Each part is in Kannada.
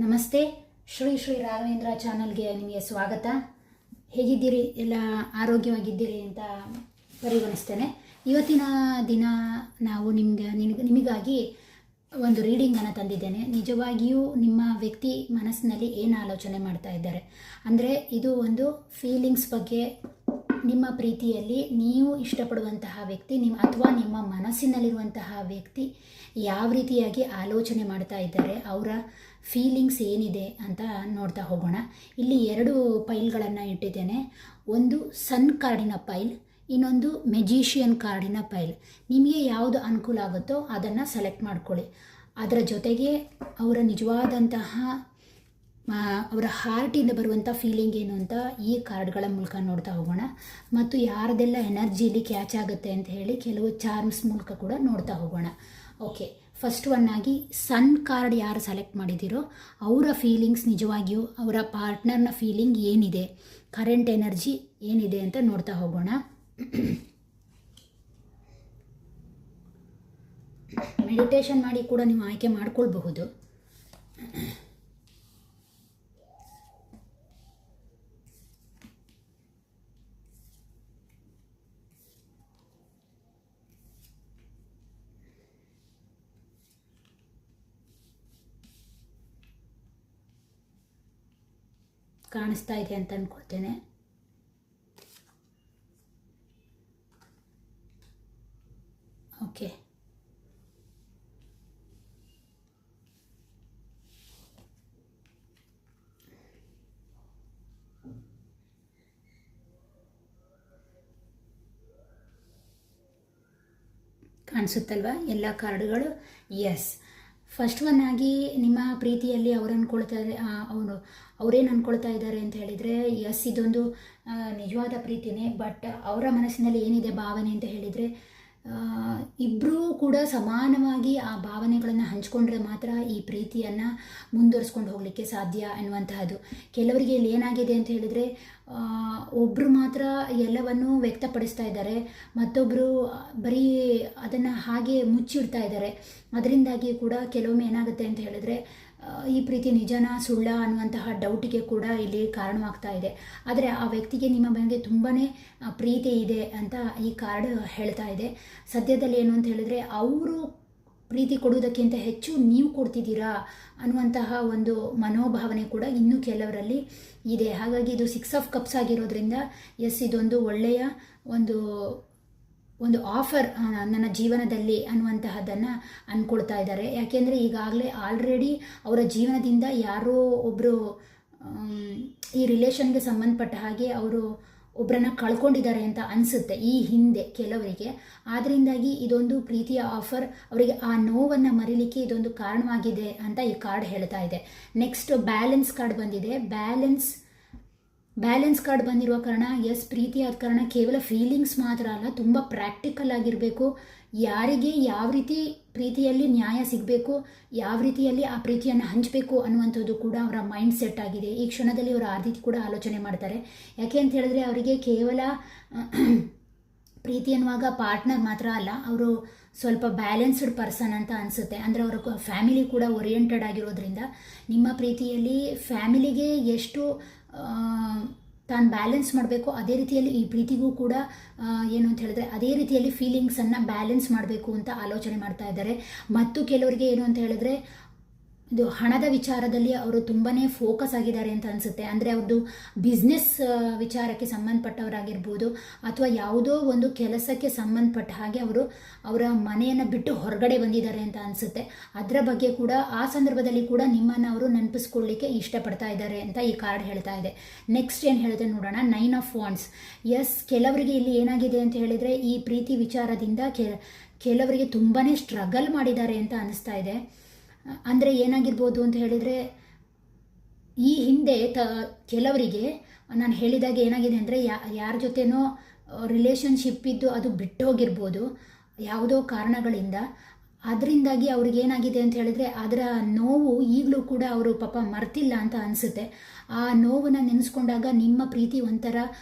ನಮಸ್ತೆ. ಶ್ರೀ ರಾಘವೇಂದ್ರ ಚಾನಲ್ಗೆ ನಿಮಗೆ ಸ್ವಾಗತ. ಹೇಗಿದ್ದೀರಿ? ಎಲ್ಲ ಆರೋಗ್ಯವಾಗಿದ್ದೀರಿ ಅಂತ ಪರಿಗಣಿಸ್ತೇನೆ. ಇವತ್ತಿನ ದಿನ ನಾವು ನಿಮಗಾಗಿ ಒಂದು ರೀಡಿಂಗನ್ನು ತಂದಿದ್ದೇನೆ. ನಿಜವಾಗಿಯೂ ನಿಮ್ಮ ವ್ಯಕ್ತಿ ಮನಸ್ಸಿನಲ್ಲಿ ಏನು ಆಲೋಚನೆ ಮಾಡ್ತಾ ಇದ್ದಾರೆ ಅಂದರೆ ಇದು ಒಂದು ಫೀಲಿಂಗ್ಸ್ ಬಗ್ಗೆ, ನಿಮ್ಮ ಪ್ರೀತಿಯಲ್ಲಿ ನೀವು ಇಷ್ಟಪಡುವಂತಹ ವ್ಯಕ್ತಿ ಅಥವಾ ನಿಮ್ಮ ಮನಸ್ಸಿನಲ್ಲಿರುವಂತಹ ವ್ಯಕ್ತಿ ಯಾವ ರೀತಿಯಾಗಿ ಆಲೋಚನೆ ಮಾಡ್ತಾ ಇದ್ದಾರೆ, ಅವರ ಫೀಲಿಂಗ್ಸ್ ಏನಿದೆ ಅಂತ ನೋಡ್ತಾ ಹೋಗೋಣ. ಇಲ್ಲಿ 2 ಪೈಲ್ಗಳನ್ನು ಇಟ್ಟಿದ್ದೇನೆ. ಒಂದು ಸನ್ ಕಾರ್ಡಿನ ಪೈಲ್, ಇನ್ನೊಂದು ಮೆಜಿಷಿಯನ್ ಕಾರ್ಡಿನ ಪೈಲ್. ನಿಮಗೆ ಯಾವುದು ಅನುಕೂಲ ಆಗುತ್ತೋ ಅದನ್ನು ಸೆಲೆಕ್ಟ್ ಮಾಡ್ಕೊಳ್ಳಿ. ಅದರ ಜೊತೆಗೆ ಅವರ ನಿಜವಾದಂತಹ ಅವರ ಹಾರ್ಟಿಂದ ಬರುವಂಥ ಫೀಲಿಂಗ್ ಏನು ಅಂತ ಈ ಕಾರ್ಡ್ಗಳ ಮೂಲಕ ನೋಡ್ತಾ ಹೋಗೋಣ. ಮತ್ತು ಯಾರದೆಲ್ಲ ಎನರ್ಜಿಲಿ ಕ್ಯಾಚ್ ಆಗುತ್ತೆ ಅಂತ ಹೇಳಿ ಕೆಲವು ಚಾರ್ಮ್ಸ್ ಮೂಲಕ ಕೂಡ ನೋಡ್ತಾ ಹೋಗೋಣ. ಓಕೆ, ಫಸ್ಟ್ ಒನ್ ಆಗಿ ಸನ್ ಕಾರ್ಡ್ ಯಾರು ಸೆಲೆಕ್ಟ್ ಮಾಡಿದ್ದೀರೋ ಅವರ ಫೀಲಿಂಗ್ಸ್, ನಿಜವಾಗಿಯೂ ಅವರ ಪಾರ್ಟ್ನರ್ನ ಫೀಲಿಂಗ್ ಏನಿದೆ, ಕರೆಂಟ್ ಎನರ್ಜಿ ಏನಿದೆ ಅಂತ ನೋಡ್ತಾ ಹೋಗೋಣ. ಮೆಡಿಟೇಷನ್ ಮಾಡಿ ಕೂಡ ನೀವು ಆಯ್ಕೆ ಮಾಡ್ಕೊಳ್ಬಹುದು. ಕಾಣಿಸ್ತಾ ಇದೆ ಅಂತ ಅಂದ್ಕೊಳ್ತೇನೆ. ಓಕೆ, ಕಾಣಿಸುತ್ತಲ್ವಾ ಎಲ್ಲ ಕಾರ್ಡ್ಗಳು? ಎಸ್. ಫಸ್ಟ್ ಒನ್ ಆಗಿ ನಿಮ್ಮ ಪ್ರೀತಿಯಲ್ಲಿ ಅವ್ರು ಅಂದ್ಕೊಳ್ತಾರೆ, ಅವರೇನು ಅಂದ್ಕೊಳ್ತಾ ಇದ್ದಾರೆ ಅಂತ ಹೇಳಿದರೆ, ಎಸ್ ಇದೊಂದು ನಿಜವಾದ ಪ್ರೀತಿನೇ. ಬಟ್ ಅವರ ಮನಸ್ಸಿನಲ್ಲಿ ಏನಿದೆ ಭಾವನೆ ಅಂತ ಹೇಳಿದರೆ, ಇಬ್ಬರೂ ಕೂಡ ಸಮಾನವಾಗಿ ಆ ಭಾವನೆಗಳನ್ನು ಹಂಚ್ಕೊಂಡ್ರೆ ಮಾತ್ರ ಈ ಪ್ರೀತಿಯನ್ನು ಮುಂದುವರಿಸ್ಕೊಂಡು ಹೋಗಲಿಕ್ಕೆ ಸಾಧ್ಯ ಅನ್ನುವಂತಹದ್ದು. ಕೆಲವರಿಗೆ ಇಲ್ಲಿ ಏನಾಗಿದೆ ಅಂತ ಹೇಳಿದರೆ, ಒಬ್ಬರು ಮಾತ್ರ ಎಲ್ಲವನ್ನೂ ವ್ಯಕ್ತಪಡಿಸ್ತಾ ಇದ್ದಾರೆ, ಮತ್ತೊಬ್ಬರು ಬರೀ ಅದನ್ನು ಹಾಗೆ ಮುಚ್ಚಿಡ್ತಾ ಇದ್ದಾರೆ. ಅದರಿಂದಾಗಿ ಕೂಡ ಕೆಲವೊಮ್ಮೆ ಏನಾಗುತ್ತೆ ಅಂತ ಹೇಳಿದರೆ, ಈ ಪ್ರೀತಿ ನಿಜನಾ ಸುಳ್ಳ ಅನ್ನುವಂತಹ ಡೌಟಿಗೆ ಕೂಡ ಇಲ್ಲಿ ಕಾರಣವಾಗ್ತಾ ಇದೆ. ಆದರೆ ಆ ವ್ಯಕ್ತಿಗೆ ನಿಮ್ಮ ಬಗ್ಗೆ ತುಂಬಾ ಪ್ರೀತಿ ಇದೆ ಅಂತ ಈ ಕಾರ್ಡ್ ಹೇಳ್ತಾ ಇದೆ. ಸದ್ಯದಲ್ಲಿ ಏನು ಅಂತ ಹೇಳಿದರೆ, ಅವರು ಪ್ರೀತಿ ಕೊಡುವುದಕ್ಕಿಂತ ಹೆಚ್ಚು ನೀವು ಕೊಡ್ತಿದ್ದೀರಾ ಅನ್ನುವಂತಹ ಒಂದು ಮನೋಭಾವನೆ ಕೂಡ ಇನ್ನೂ ಕೆಲವರಲ್ಲಿ ಇದೆ. ಹಾಗಾಗಿ ಇದು 6 ಆಫ್ ಕಪ್ಸ್ ಆಗಿರೋದ್ರಿಂದ ಎಸ್ ಇದೊಂದು ಒಳ್ಳೆಯ ಒಂದು ಆಫರ್ ನನ್ನ ಜೀವನದಲ್ಲಿ ಅನ್ನುವಂತಹದ್ದನ್ನು ಅಂದ್ಕೊಳ್ತಾ ಇದ್ದಾರೆ. ಯಾಕೆಂದರೆ ಈಗಾಗಲೇ ಆಲ್ರೆಡಿ ಅವರ ಜೀವನದಿಂದ ಯಾರೋ ಒಬ್ಬರು ಈ ರಿಲೇಷನ್ಗೆ ಸಂಬಂಧಪಟ್ಟ ಹಾಗೆ ಅವರು ಒಬ್ಬರನ್ನ ಕಳ್ಕೊಂಡಿದ್ದಾರೆ ಅಂತ ಅನಿಸುತ್ತೆ ಈ ಹಿಂದೆ ಕೆಲವರಿಗೆ. ಆದ್ದರಿಂದಾಗಿ ಇದೊಂದು ಪ್ರೀತಿಯ ಆಫರ್, ಅವರಿಗೆ ಆ ನೋವನ್ನು ಮರೀಲಿಕ್ಕೆ ಇದೊಂದು ಕಾರಣವಾಗಿದೆ ಅಂತ ಈ ಕಾರ್ಡ್ ಹೇಳ್ತಾ ಇದೆ. ನೆಕ್ಸ್ಟ್ ಬ್ಯಾಲೆನ್ಸ್ ಕಾರ್ಡ್ ಬಂದಿದೆ. ಬ್ಯಾಲೆನ್ಸ್ ಕಾರ್ಡ್ ಬಂದಿರುವ ಕಾರಣ ಎಸ್ ಪ್ರೀತಿಯಾದ ಕಾರಣ ಕೇವಲ ಫೀಲಿಂಗ್ಸ್ ಮಾತ್ರ ಅಲ್ಲ, ತುಂಬ ಪ್ರಾಕ್ಟಿಕಲ್ ಆಗಿರಬೇಕು. ಯಾರಿಗೆ ಯಾವ ರೀತಿ ಪ್ರೀತಿಯಲ್ಲಿ ನ್ಯಾಯ ಸಿಗಬೇಕು, ಯಾವ ರೀತಿಯಲ್ಲಿ ಆ ಪ್ರೀತಿಯನ್ನು ಹಂಚಬೇಕು ಅನ್ನುವಂಥದ್ದು ಕೂಡ ಅವರ ಮೈಂಡ್ ಸೆಟ್ ಆಗಿದೆ. ಈ ಕ್ಷಣದಲ್ಲಿ ಅವರು ಆ ರೀತಿ ಕೂಡ ಆಲೋಚನೆ ಮಾಡ್ತಾರೆ. ಯಾಕೆ ಅಂತ ಹೇಳಿದ್ರೆ, ಅವರಿಗೆ ಕೇವಲ ಪ್ರೀತಿ ಅನ್ನುವಾಗ ಪಾರ್ಟ್ನರ್ ಮಾತ್ರ ಅಲ್ಲ, ಅವರು ಸ್ವಲ್ಪ ಬ್ಯಾಲೆನ್ಸ್ಡ್ ಪರ್ಸನ್ ಅಂತ ಅನಿಸುತ್ತೆ. ಅಂದರೆ ಅವರ ಫ್ಯಾಮಿಲಿ ಕೂಡ ಓರಿಯೆಂಟೆಡ್ ಆಗಿರೋದ್ರಿಂದ ನಿಮ್ಮ ಪ್ರೀತಿಯಲ್ಲಿ ಫ್ಯಾಮಿಲಿಗೆ ಎಷ್ಟು ತಾನು ಬ್ಯಾಲೆನ್ಸ್ ಮಾಡಬೇಕು, ಅದೇ ರೀತಿಯಲ್ಲಿ ಈ ಪ್ರೀತಿಗೂ ಕೂಡ ಏನು ಅಂತ ಹೇಳಿದ್ರೆ ಅದೇ ರೀತಿಯಲ್ಲಿ ಫೀಲಿಂಗ್ಸನ್ನು ಬ್ಯಾಲೆನ್ಸ್ ಮಾಡಬೇಕು ಅಂತ ಆಲೋಚನೆ ಮಾಡ್ತಾ ಇದ್ದಾರೆ. ಮತ್ತು ಕೆಲವರಿಗೆ ಏನು ಅಂತ ಹೇಳಿದ್ರೆ, ಇದು ಹಣದ ವಿಚಾರದಲ್ಲಿ ಅವರು ತುಂಬಾ ಫೋಕಸ್ ಆಗಿದ್ದಾರೆ ಅಂತ ಅನಿಸುತ್ತೆ. ಅಂದರೆ ಅವ್ರದ್ದು ಬಿಸ್ನೆಸ್ ವಿಚಾರಕ್ಕೆ ಸಂಬಂಧಪಟ್ಟವರಾಗಿರ್ಬೋದು, ಅಥವಾ ಯಾವುದೋ ಒಂದು ಕೆಲಸಕ್ಕೆ ಸಂಬಂಧಪಟ್ಟ ಹಾಗೆ ಅವರ ಮನೆಯನ್ನು ಬಿಟ್ಟು ಹೊರಗಡೆ ಬಂದಿದ್ದಾರೆ ಅಂತ ಅನಿಸುತ್ತೆ. ಅದರ ಬಗ್ಗೆ ಕೂಡ ಆ ಸಂದರ್ಭದಲ್ಲಿ ಕೂಡ ನಿಮ್ಮನ್ನು ಅವರು ನೆನಪಿಸ್ಕೊಳ್ಳಿಕ್ಕೆ ಇಷ್ಟಪಡ್ತಾ ಇದ್ದಾರೆ ಅಂತ ಈ ಕಾರ್ಡ್ ಹೇಳ್ತಾ ಇದೆ. ನೆಕ್ಸ್ಟ್ ಏನು ಹೇಳುತ್ತೆ ನೋಡೋಣ. 9 ಆಫ್ ವಾಂಡ್ಸ್. ಎಸ್, ಕೆಲವರಿಗೆ ಇಲ್ಲಿ ಏನಾಗಿದೆ ಅಂತ ಹೇಳಿದರೆ, ಈ ಪ್ರೀತಿ ವಿಚಾರದಿಂದ ಕೆಲವರಿಗೆ ತುಂಬಾ ಸ್ಟ್ರಗಲ್ ಮಾಡಿದ್ದಾರೆ ಅಂತ ಅನಿಸ್ತಾ ಇದೆ. ಅಂದರೆ ಏನಾಗಿರ್ಬೋದು ಅಂತ ಹೇಳಿದರೆ, ಈ ಹಿಂದೆ ಕೆಲವರಿಗೆ ನಾನು ಹೇಳಿದಾಗ ಏನಾಗಿದೆ ಅಂದರೆ, ಯಾರ ಜೊತೆನೋ ರಿಲೇಷನ್ಶಿಪ್ ಇದ್ದು ಅದು ಬಿಟ್ಟೋಗಿರ್ಬೋದು ಯಾವುದೋ ಕಾರಣಗಳಿಂದ. ಅದರಿಂದಾಗಿ ಅವ್ರಿಗೇನಾಗಿದೆ ಅಂತ ಹೇಳಿದರೆ, ಅದರ ನೋವು ಈಗಲೂ ಕೂಡ ಅವರು ಪಾಪ ಮರ್ತಿಲ್ಲ ಅಂತ ಅನಿಸುತ್ತೆ. ಆ ನೋವನ್ನು ನೆನೆಸ್ಕೊಂಡಾಗ ನಿಮ್ಮ ಪ್ರೀತಿ ಒಂಥರ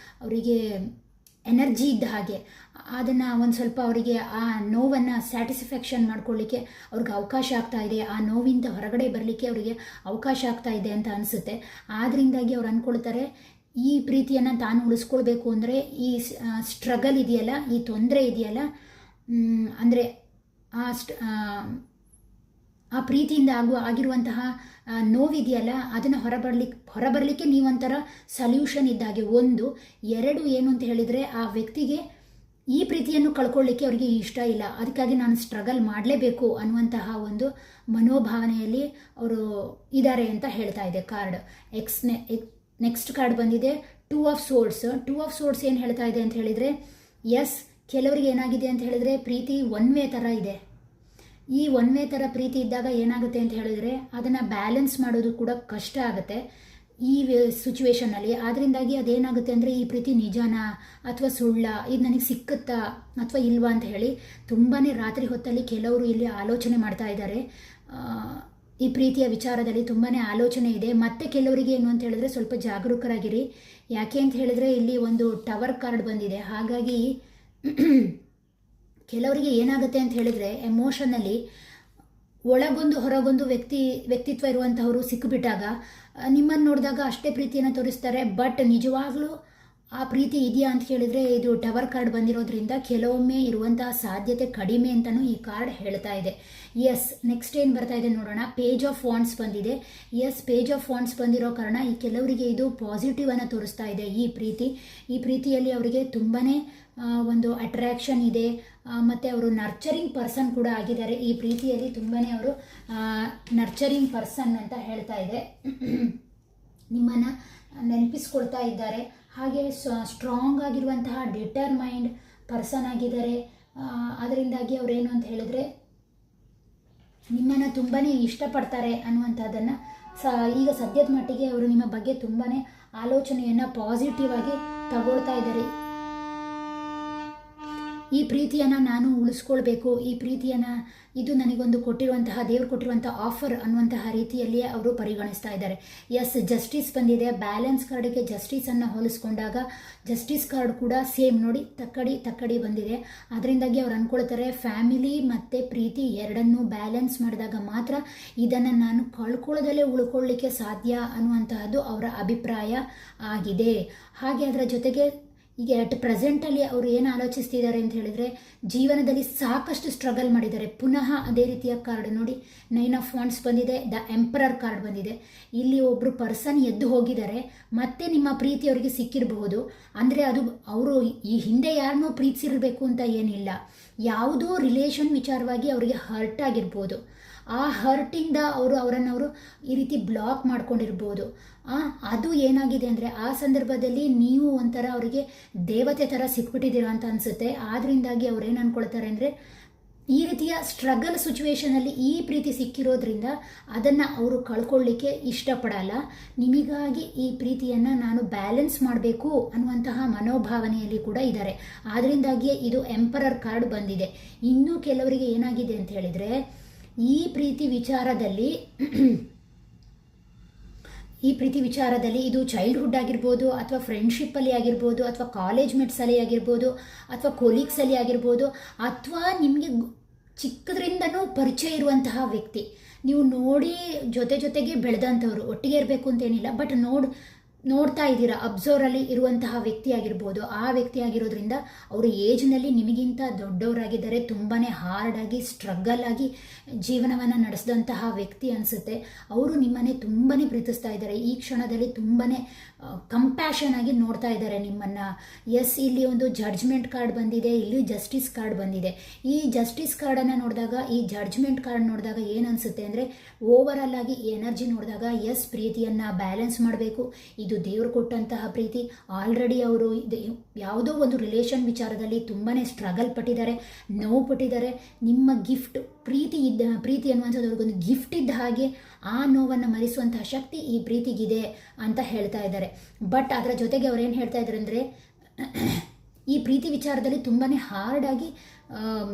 ಅವರಿಗೆ ಎನರ್ಜಿ ಇದ್ದ ಹಾಗೆ. ಅದನ್ನು ಒಂದು ಸ್ವಲ್ಪ ಅವರಿಗೆ ಆ ನೋವನ್ನು ಸ್ಯಾಟಿಸ್ಫ್ಯಾಕ್ಷನ್ ಮಾಡ್ಕೊಳ್ಳಿಕ್ಕೆ ಅವ್ರಿಗೆ ಅವಕಾಶ ಆಗ್ತಾ ಇದೆ, ಆ ನೋವಿಂದ ಹೊರಗಡೆ ಬರಲಿಕ್ಕೆ ಅವರಿಗೆ ಅವಕಾಶ ಆಗ್ತಾ ಇದೆ ಅಂತ ಅನಿಸುತ್ತೆ. ಆದ್ದರಿಂದಾಗಿ ಅವ್ರು ಅಂದ್ಕೊಳ್ತಾರೆ ಈ ಪ್ರೀತಿಯನ್ನು ತಾನು ಉಳಿಸ್ಕೊಳ್ಬೇಕು ಅಂದರೆ ಈ ಸ್ಟ್ರಗಲ್ ಇದೆಯಲ್ಲ, ಈ ತೊಂದರೆ ಇದೆಯಲ್ಲ, ಅಂದರೆ ಆ ಪ್ರೀತಿಯಿಂದ ಆಗಿರುವಂತಹ ನೋವಿದೆಯಲ್ಲ ಅದನ್ನು ಹೊರಬರಲಿಕ್ಕೆ ನೀವೊಂಥರ ಸಲ್ಯೂಷನ್ ಇದ್ದಾಗೆ. ಒಂದು. ಎರಡು ಏನು ಅಂತ ಹೇಳಿದರೆ, ಆ ವ್ಯಕ್ತಿಗೆ ಈ ಪ್ರೀತಿಯನ್ನು ಕಳ್ಕೊಳ್ಳಿಕ್ಕೆ ಅವರಿಗೆ ಇಷ್ಟ ಇಲ್ಲ, ಅದಕ್ಕಾಗಿ ನಾನು ಸ್ಟ್ರಗಲ್ ಮಾಡಲೇಬೇಕು ಅನ್ನುವಂತಹ ಒಂದು ಮನೋಭಾವನೆಯಲ್ಲಿ ಅವರು ಇದ್ದಾರೆ ಅಂತ ಹೇಳ್ತಾ ಇದೆ ಕಾರ್ಡ್. ನೆಕ್ಸ್ಟ್ ಕಾರ್ಡ್ ಬಂದಿದೆ ಟೂ ಆಫ್ ಸೋರ್ಡ್ಸ್. ಟೂ ಆಫ್ ಸೋರ್ಡ್ಸ್ ಏನು ಹೇಳ್ತಾ ಇದೆ ಅಂತ ಹೇಳಿದರೆ, ಎಸ್, ಕೆಲವರಿಗೆ ಏನಾಗಿದೆ ಅಂತ ಹೇಳಿದರೆ ಪ್ರೀತಿ ಒನ್ ವೇ ಥರ ಇದೆ. ಈ ಒನ್ ವೇ ಥರ ಪ್ರೀತಿ ಇದ್ದಾಗ ಏನಾಗುತ್ತೆ ಅಂತ ಹೇಳಿದರೆ ಅದನ್ನು ಬ್ಯಾಲೆನ್ಸ್ ಮಾಡೋದು ಕೂಡ ಕಷ್ಟ ಆಗುತ್ತೆ ಈ ಸಿಚುವೇಷನಲ್ಲಿ. ಆದ್ದರಿಂದಾಗಿ ಅದೇನಾಗುತ್ತೆ ಅಂದರೆ ಈ ಪ್ರೀತಿ ನಿಜನಾ ಅಥವಾ ಸುಳ್ಳ, ಇದು ನನಗೆ ಸಿಕ್ಕುತ್ತಾ ಅಥವಾ ಇಲ್ವಾ ಅಂತ ಹೇಳಿ ತುಂಬಾ ರಾತ್ರಿ ಹೊತ್ತಲ್ಲಿ ಕೆಲವರು ಇಲ್ಲಿ ಆಲೋಚನೆ ಮಾಡ್ತಾ ಇದ್ದಾರೆ. ಈ ಪ್ರೀತಿಯ ವಿಚಾರದಲ್ಲಿ ತುಂಬಾ ಆಲೋಚನೆ ಇದೆ. ಮತ್ತು ಕೆಲವರಿಗೆ ಏನು ಅಂತ ಹೇಳಿದ್ರೆ ಸ್ವಲ್ಪ ಜಾಗರೂಕರಾಗಿರಿ. ಯಾಕೆ ಅಂತ ಹೇಳಿದರೆ ಇಲ್ಲಿ ಒಂದು ಟವರ್ ಕಾರ್ಡ್ ಬಂದಿದೆ. ಹಾಗಾಗಿ ಕೆಲವರಿಗೆ ಏನಾಗುತ್ತೆ ಅಂತ ಹೇಳಿದರೆ ಎಮೋಷನಲ್ಲಿ ಒಳಗೊಂದು ಹೊರಗೊಂದು ವ್ಯಕ್ತಿತ್ವ ಇರುವಂಥವರು ಸಿಕ್ಕಿಬಿಟ್ಟಾಗ ನಿಮ್ಮನ್ನು ನೋಡಿದಾಗ ಅಷ್ಟೇ ಪ್ರೀತಿಯನ್ನು ತೋರಿಸ್ತಾರೆ. ಬಟ್ ನಿಜವಾಗ್ಲೂ ಆ ಪ್ರೀತಿ ಇದೆಯಾ ಅಂತ ಹೇಳಿದರೆ ಇದು ಟವರ್ ಕಾರ್ಡ್ ಬಂದಿರೋದ್ರಿಂದ ಕೆಲವೊಮ್ಮೆ ಇರುವಂತಹ ಸಾಧ್ಯತೆ ಕಡಿಮೆ ಅಂತಲೂ ಈ ಕಾರ್ಡ್ ಹೇಳ್ತಾ ಇದೆ. ಎಸ್, ನೆಕ್ಸ್ಟ್ ಏನು ಬರ್ತಾ ಇದೆ ನೋಡೋಣ. ಪೇಜ್ ಆಫ್ ವಾಂಡ್ಸ್ ಬಂದಿದೆ. ಎಸ್, ಪೇಜ್ ಆಫ್ ವಾಂಡ್ಸ್ ಬಂದಿರೋ ಕಾರಣ ಈ ಕೆಲವರಿಗೆ ಇದು ಪಾಸಿಟಿವ್ ಅನ್ನು ತೋರಿಸ್ತಾ ಇದೆ. ಈ ಪ್ರೀತಿಯಲ್ಲಿ ಅವರಿಗೆ ತುಂಬಾ ಒಂದು ಅಟ್ರ್ಯಾಕ್ಷನ್ ಇದೆ, ಮತ್ತು ಅವರು ನರ್ಚರಿಂಗ್ ಪರ್ಸನ್ ಕೂಡ ಆಗಿದ್ದಾರೆ. ಈ ಪ್ರೀತಿಯಲ್ಲಿ ತುಂಬಾ ಅವರು ನರ್ಚರಿಂಗ್ ಪರ್ಸನ್ ಅಂತ ಹೇಳ್ತಾ ಇದೆ. ನಿಮ್ಮನ್ನು ನೆನಪಿಸ್ಕೊಳ್ತಾ ಇದ್ದಾರೆ. ಹಾಗೆ ಸ್ಟ್ರಾಂಗ್ ಆಗಿರುವಂತಹ ಡಿಟರ್ಮೈಂಡ್ ಪರ್ಸನ್ ಆಗಿದ್ದಾರೆ. ಅದರಿಂದಾಗಿ ಅವರೇನು ಅಂತ ಹೇಳಿದ್ರೆ ನಿಮ್ಮನ್ನು ತುಂಬಾ ಇಷ್ಟಪಡ್ತಾರೆ ಅನ್ನುವಂಥದ್ದನ್ನು ಈಗ ಸದ್ಯದ ಮಟ್ಟಿಗೆ ಅವರು ನಿಮ್ಮ ಬಗ್ಗೆ ತುಂಬಾ ಆಲೋಚನೆಯನ್ನು ಪಾಸಿಟಿವ್ ಆಗಿ ತಗೊಳ್ತಾ ಇದ್ದಾರೆ. ಈ ಪ್ರೀತಿಯನ್ನು ನಾನು ಉಳಿಸ್ಕೊಳ್ಬೇಕು, ಈ ಪ್ರೀತಿಯನ್ನು ಇದು ನನಗೊಂದು ಕೊಟ್ಟಿರುವಂತಹ ದೇವರು ಕೊಟ್ಟಿರುವಂಥ ಆಫರ್ ಅನ್ನುವಂತಹ ರೀತಿಯಲ್ಲಿ ಅವರು ಪರಿಗಣಿಸ್ತಾ ಇದ್ದಾರೆ. ಎಸ್, ಜಸ್ಟಿಸ್ ಬಂದಿದೆ. ಬ್ಯಾಲೆನ್ಸ್ ಕಾರ್ಡಿಗೆ ಜಸ್ಟಿಸನ್ನು ಹೋಲಿಸ್ಕೊಂಡಾಗ ಜಸ್ಟಿಸ್ ಕಾರ್ಡ್ ಕೂಡ ಸೇಮ್ ನೋಡಿ, ತಕ್ಕಡಿ ಬಂದಿದೆ. ಅದರಿಂದಾಗಿ ಅವ್ರು ಅಂದ್ಕೊಳ್ತಾರೆ ಫ್ಯಾಮಿಲಿ ಮತ್ತು ಪ್ರೀತಿ ಎರಡನ್ನೂ ಬ್ಯಾಲೆನ್ಸ್ ಮಾಡಿದಾಗ ಮಾತ್ರ ಇದನ್ನು ನಾನು ಕಳ್ಕೊಳ್ಳೋದಲ್ಲೇ ಉಳ್ಕೊಳ್ಳಿಕ್ಕೆ ಸಾಧ್ಯ ಅನ್ನುವಂತಹದ್ದು ಅವರ ಅಭಿಪ್ರಾಯ ಆಗಿದೆ. ಹಾಗೆ ಅದರ ಜೊತೆಗೆ ಈಗ ಅಟ್ ಪ್ರೆಸೆಂಟಲ್ಲಿ ಅವರು ಏನು ಆಲೋಚಿಸ್ತಿದ್ದಾರೆ ಅಂತ ಹೇಳಿದರೆ ಜೀವನದಲ್ಲಿ ಸಾಕಷ್ಟು ಸ್ಟ್ರಗಲ್ ಮಾಡಿದ್ದಾರೆ. ಪುನಃ ಅದೇ ರೀತಿಯ ಕಾರ್ಡ್ ನೋಡಿ, 9 ಆಫ್ ವಾಂಡ್ಸ್ ಬಂದಿದೆ, ದ ಎಂಪರರ್ ಕಾರ್ಡ್ ಬಂದಿದೆ. ಇಲ್ಲಿ ಒಬ್ಬರು ಪರ್ಸನ್ ಎದ್ದು ಹೋಗಿದ್ದಾರೆ, ಮತ್ತೆ ನಿಮ್ಮ ಪ್ರೀತಿ ಅವರಿಗೆ ಸಿಕ್ಕಿರಬಹುದು. ಅಂದರೆ ಅದು ಅವರು ಈ ಹಿಂದೆ ಯಾರನ್ನೂ ಪ್ರೀತಿಸಿರಬೇಕು ಅಂತ ಏನಿಲ್ಲ, ಯಾವುದೋ ರಿಲೇಷನ್ ವಿಚಾರವಾಗಿ ಅವರಿಗೆ ಹರ್ಟ್ ಆಗಿರ್ಬೋದು. ಆ ಹರ್ಟಿಂದ ಅವರನ್ನು ಈ ರೀತಿ ಬ್ಲಾಕ್ ಮಾಡ್ಕೊಂಡಿರ್ಬೋದು. ಅದು ಏನಾಗಿದೆ ಅಂದರೆ ಆ ಸಂದರ್ಭದಲ್ಲಿ ನೀವು ಒಂಥರ ಅವರಿಗೆ ದೇವತೆ ಥರ ಸಿಕ್ಬಿಟ್ಟಿದ್ದೀರಾ ಅಂತ ಅನಿಸುತ್ತೆ. ಆದ್ದರಿಂದಾಗಿ ಅವ್ರು ಏನು ಅಂದ್ಕೊಳ್ತಾರೆ ಅಂದರೆ ಈ ರೀತಿಯ ಸ್ಟ್ರಗಲ್ ಸಿಚುವೇಷನಲ್ಲಿ ಈ ಪ್ರೀತಿ ಸಿಕ್ಕಿರೋದ್ರಿಂದ ಅದನ್ನು ಅವರು ಕಳ್ಕೊಳ್ಳಿಕ್ಕೆ ಇಷ್ಟಪಡಲ್ಲ. ನಿಮಗಾಗಿ ಈ ಪ್ರೀತಿಯನ್ನು ನಾನು ಬ್ಯಾಲೆನ್ಸ್ ಮಾಡಬೇಕು ಅನ್ನುವಂತಹ ಮನೋಭಾವನೆಯಲ್ಲಿ ಕೂಡ ಇದ್ದಾರೆ. ಆದ್ದರಿಂದಾಗಿಯೇ ಇದು ಎಂಪರರ್ ಕಾರ್ಡ್ ಬಂದಿದೆ. ಇನ್ನೂ ಕೆಲವರಿಗೆ ಏನಾಗಿದೆ ಅಂತ ಹೇಳಿದರೆ ಈ ಪ್ರೀತಿ ವಿಚಾರದಲ್ಲಿ ಇದು ಚೈಲ್ಡ್ಹುಡ್ ಆಗಿರ್ಬೋದು, ಅಥವಾ ಫ್ರೆಂಡ್ಶಿಪ್ಪಲ್ಲಿ ಆಗಿರ್ಬೋದು, ಅಥವಾ ಕಾಲೇಜ್ ಮೇಟ್ಸಲ್ಲಿ ಆಗಿರ್ಬೋದು, ಅಥವಾ ಕೊಲೀಗ್ಸಲ್ಲಿ ಆಗಿರ್ಬೋದು, ಅಥವಾ ನಿಮಗೆ ಚಿಕ್ಕದ್ರಿಂದನೂ ಪರಿಚಯ ಇರುವಂತಹ ವ್ಯಕ್ತಿ, ನೀವು ನೋಡಿ ಜೊತೆಗೆ ಬೆಳೆದಂಥವ್ರು, ಒಟ್ಟಿಗೆ ಇರಬೇಕು ಅಂತೇನಿಲ್ಲ, ಬಟ್ ನೋಡ್ತಾ ಇದ್ದೀರಾ, ಅಬ್ಸರ್ವರಲ್ಲಿ ಇರುವಂತಹ ವ್ಯಕ್ತಿ ಆಗಿರ್ಬೋದು. ಆ ವ್ಯಕ್ತಿ ಆಗಿರೋದ್ರಿಂದ ಅವರು ಏಜ್ನಲ್ಲಿ ನಿಮಗಿಂತ ದೊಡ್ಡವರಾಗಿದ್ದಾರೆ. ತುಂಬಾ ಹಾರ್ಡಾಗಿ ಸ್ಟ್ರಗಲ್ ಆಗಿ ಜೀವನವನ್ನು ನಡೆಸಿದಂತಹ ವ್ಯಕ್ತಿ ಅನಿಸುತ್ತೆ. ಅವರು ನಿಮ್ಮನ್ನೇ ತುಂಬಾ ಪ್ರೀತಿಸ್ತಾ ಇದ್ದಾರೆ. ಈ ಕ್ಷಣದಲ್ಲಿ ತುಂಬಾ ಕಂಪ್ಯಾಷನ್ ಆಗಿ ನೋಡ್ತಾ ಇದ್ದಾರೆ ನಿಮ್ಮನ್ನು. ಎಸ್, ಇಲ್ಲಿ ಒಂದು ಜಡ್ಜ್ಮೆಂಟ್ ಕಾರ್ಡ್ ಬಂದಿದೆ, ಇಲ್ಲಿ ಜಸ್ಟಿಸ್ ಕಾರ್ಡ್ ಬಂದಿದೆ. ಈ ಜಸ್ಟಿಸ್ ಕಾರ್ಡನ್ನು ನೋಡಿದಾಗ, ಈ ಜಡ್ಜ್ಮೆಂಟ್ ಕಾರ್ಡ್ ನೋಡಿದಾಗ ಏನು ಅನಿಸುತ್ತೆ ಅಂದರೆ ಓವರಾಲ್ ಆಗಿ ಎನರ್ಜಿ ನೋಡಿದಾಗ ಎಸ್, ಪ್ರೀತಿಯನ್ನು ಬ್ಯಾಲೆನ್ಸ್ ಮಾಡಬೇಕು, ಇದು ದೇವರು ಕೊಟ್ಟಂತಹ ಪ್ರೀತಿ. ಆಲ್ರೆಡಿ ಅವರು ಯಾವುದೋ ಒಂದು ರಿಲೇಷನ್ ವಿಚಾರದಲ್ಲಿ ತುಂಬಾ ಸ್ಟ್ರಗಲ್ ಪಟ್ಟಿದ್ದಾರೆ, ನೋವು ಪಟ್ಟಿದ್ದಾರೆ. ನಿಮ್ಮ ಗಿಫ್ಟ್ ಪ್ರೀತಿ ಅನ್ನುವಂಥದ್ದು ಅವ್ರಿಗೊಂದು ಗಿಫ್ಟ್ ಇದ್ದ ಹಾಗೆ ಆ ನೋವನ್ನು ಮರೆಸುವಂತಹ ಶಕ್ತಿ ಈ ಪ್ರೀತಿಗಿದೆ ಅಂತ ಹೇಳ್ತಾ ಇದ್ದಾರೆ. ಬಟ್ ಅದರ ಜೊತೆಗೆ ಅವ್ರೇನು ಹೇಳ್ತಾ ಇದ್ದಾರೆ ಅಂದರೆ ಈ ಪ್ರೀತಿ ವಿಚಾರದಲ್ಲಿ ತುಂಬಾ ಹಾರ್ಡಾಗಿ